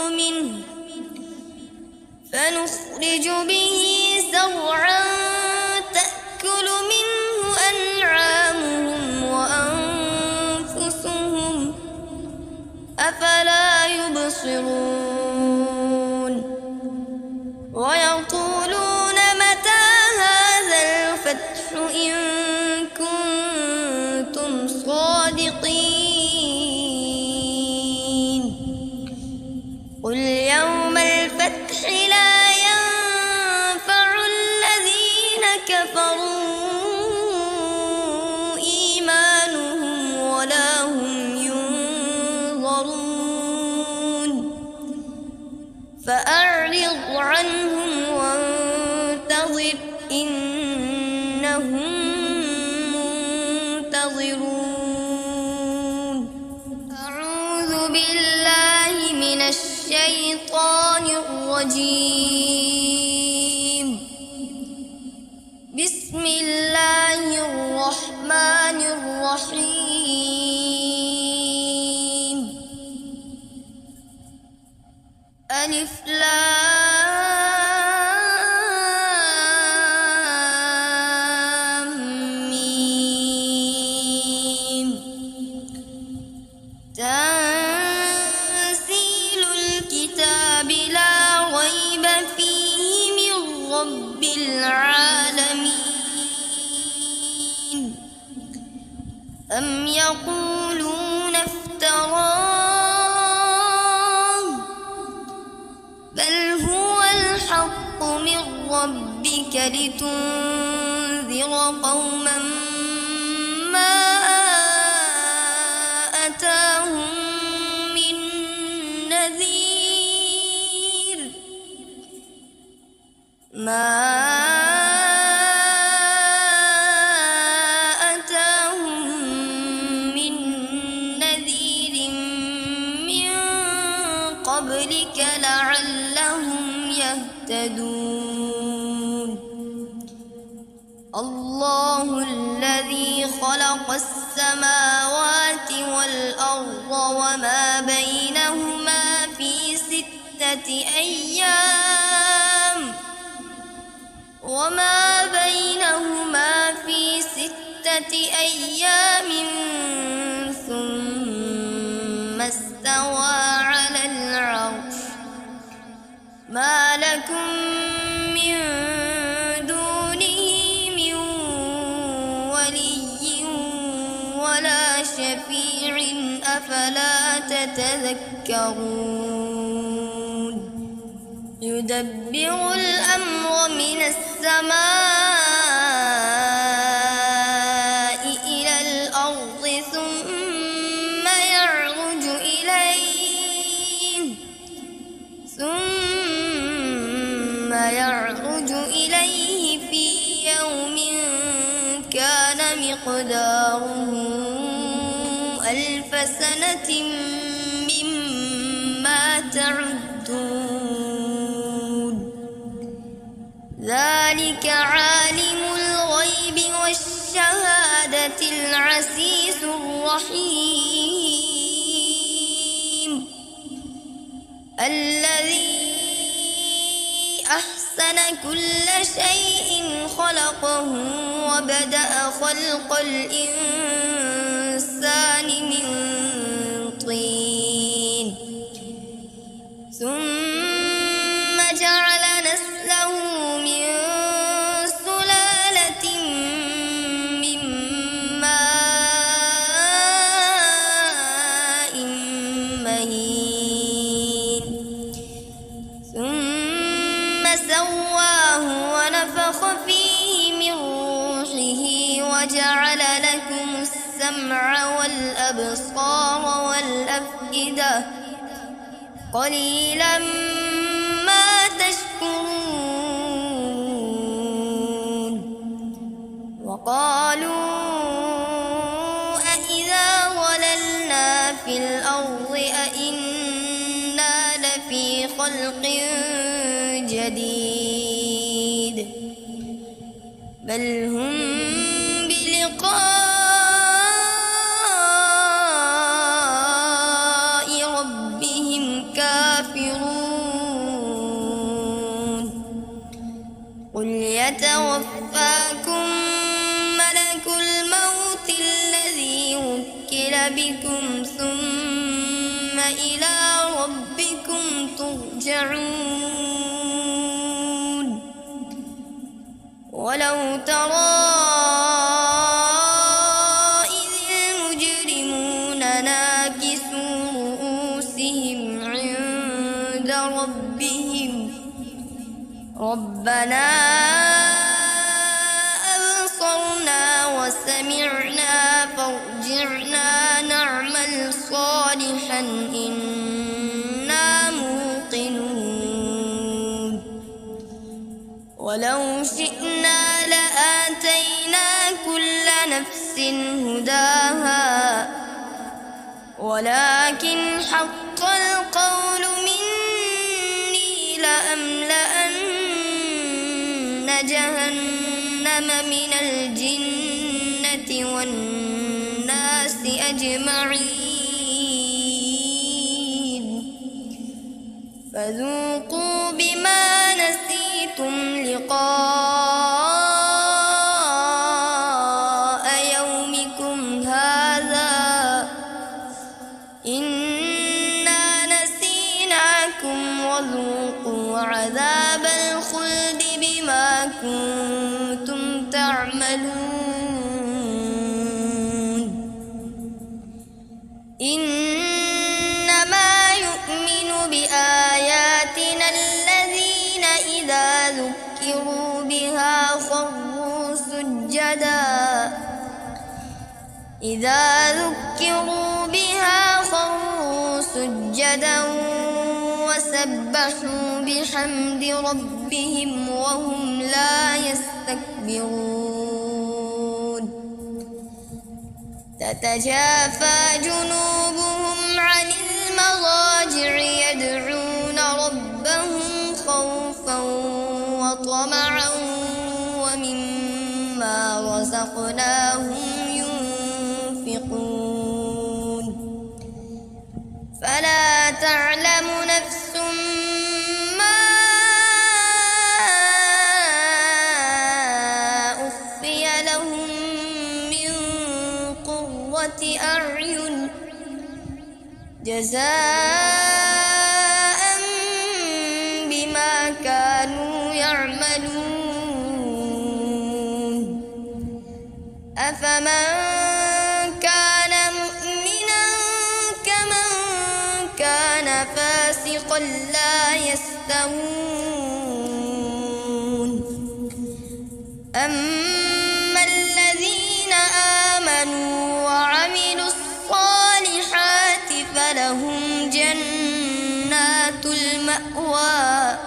منه أنعامهم وأنفسهم أفلا يبصرون ويقولون متى هذا الفتح إن كنتم صادقين قل يوم الفتح لا ينفع الذين كفروا إيمانهم ولا هم ينظرون فأعرض عنهم وانتظر إنهم منتظرون أعوذ بالله من الشيطان الرجيم ألف لام ميم تنزيل الكتاب لا ريب فيه من رب العالمين أم يقولون افتراه بل هو الحق من ربك لتنذر قوما ما أتاهم من نذير من قبلك لعلهم يهتدون الله الذي خلق السماوات والأرض وما بينهما في 6 أيام ثم استوى على العرش ما لكم من دونه من ولي ولا شفيع أفلا تتذكرون يدبر الأمر من السماء إلى الأرض ثم يعرج إليه في يوم كان مقداره 1000 سنة مما تعدون ذلك عالم الغيب والشهادة العزيز الرحيم الذي أحسن كل شيء خلقه وبدأ خلق الإنسان من طين ثم جعل نسله من سلالة من ماء مهين ثم سواه ونفخ فيه من روحه وجعل لكم السمع والأبصار والأفئدة قليلا ما تشكرون وقالوا أإذا ضللنا في الأرض أإنا لفي خلق جديد بل هم بلقاء ربهم كافرون قل يتوفاكم ملك الموت الذي وكل بكم ثم إلى ربكم ترجعون ولو ترى إذ المجرمون ناكسوا رؤوسهم عند ربهم ربنا أبصرنا وسمعنا فارجعنا نعمل صالحا إنا موقنون ولو شئنا لآتينا كل نفس هداها ولكن حق القول مني لأملأن جهنم من الجنة والناس أجمعين فذوقوا بما نسيتم لقاء يومكم هذا إنا نسيناكم وذوقوا عذاب الخلد بما كنتم تعملون إنما يؤمن بآياتنا الذين إذا ذكروا بها خروا سجدا وسبحوا بحمد ربهم وهم لا يستكبرون تتجافى جنوبهم عن المضاجع يدعون ربهم خوفا وطمعا ومما رزقناهم ينفقون فلا تعلم نفس ما أخفي لهم من قرة أعين جزاء بما كانوا يعملون أفمن كان مؤمنا كمن كان فاسقا لا يستوون أما الذين آمنوا وعملوا الصالحات فلهم جنات المأوى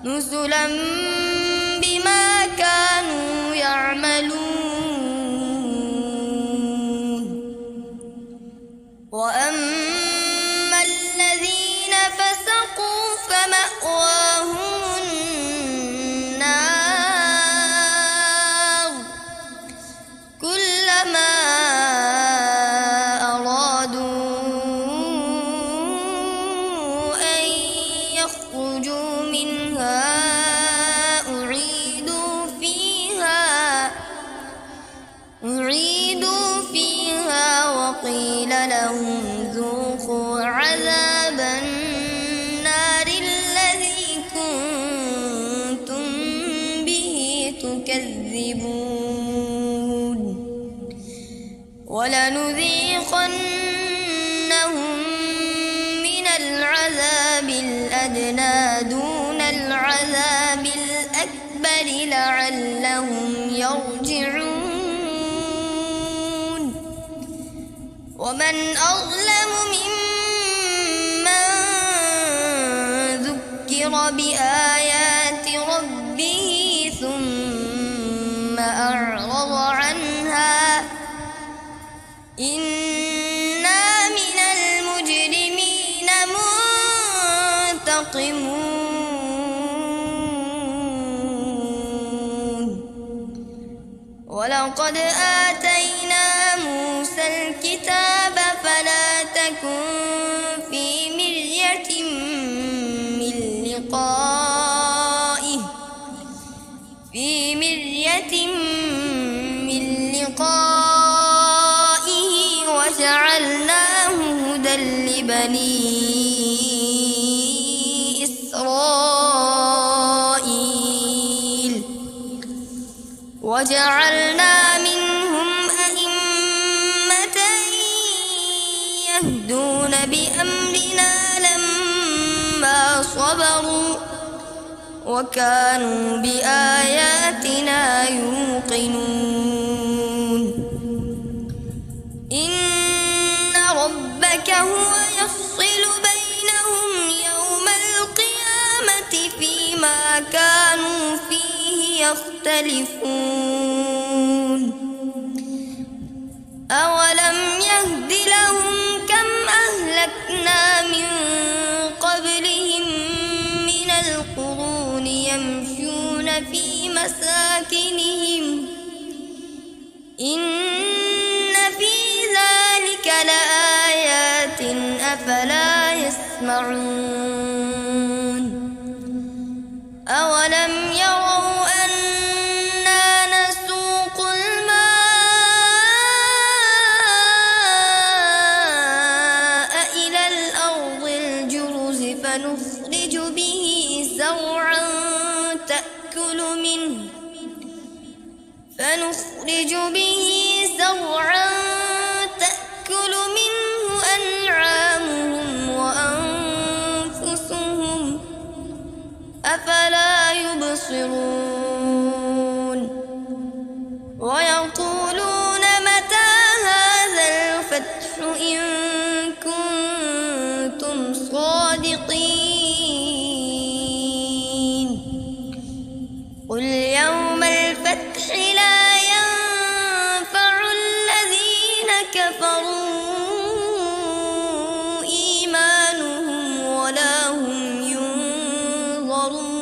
نزلا بما كانوا يعملون وأما الذين فسقوا فمأواهم النار كلما أرادوا أن يخرجوا منها أعيدوا فيها وقيل لهم ذوقوا عذاب النار الذي كنتم به تكذبون ولنذيقنهم من العذاب الأدنى دون العذاب الأكبر لعلهم يرجعون ومن أظلم ممن ذكر بآيات ربه ثم أعرض عنها إنا من المجرمين منتقمون ولقد آتينا موسى الكتاب فلا تكن في مرية من لقائه وجعلناه هدى لبني إسرائيل وجعلنا منهم أئمة يهدون بأمرنا لما صبروا وكانوا بآياتنا يوقنون إن ربك هو يفصل بينهم يوم القيامة فيما كانوا فيه يختلفون أولم يهد لهم كم أهلكنا من قبلهم من القرون يمشون في مساكنهم إن في ذلك لآيات أفلا يسمعون يسمعون أولم يروا أنا نسوق الماء إلى الأرض الجرز فنخرج به زرعا تأكل منه أنعامهم وأنفسهم أفلا يبصرون ويقولون متى هذا الفتح إن كنتم صادقين قل يوم الفتح لا ينفع الذين كفروا إيمانهم ولا هم ينظرون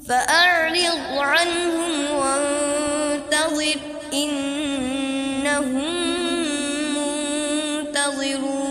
فأعرض عنهم وانتظر إنهم منتظرون.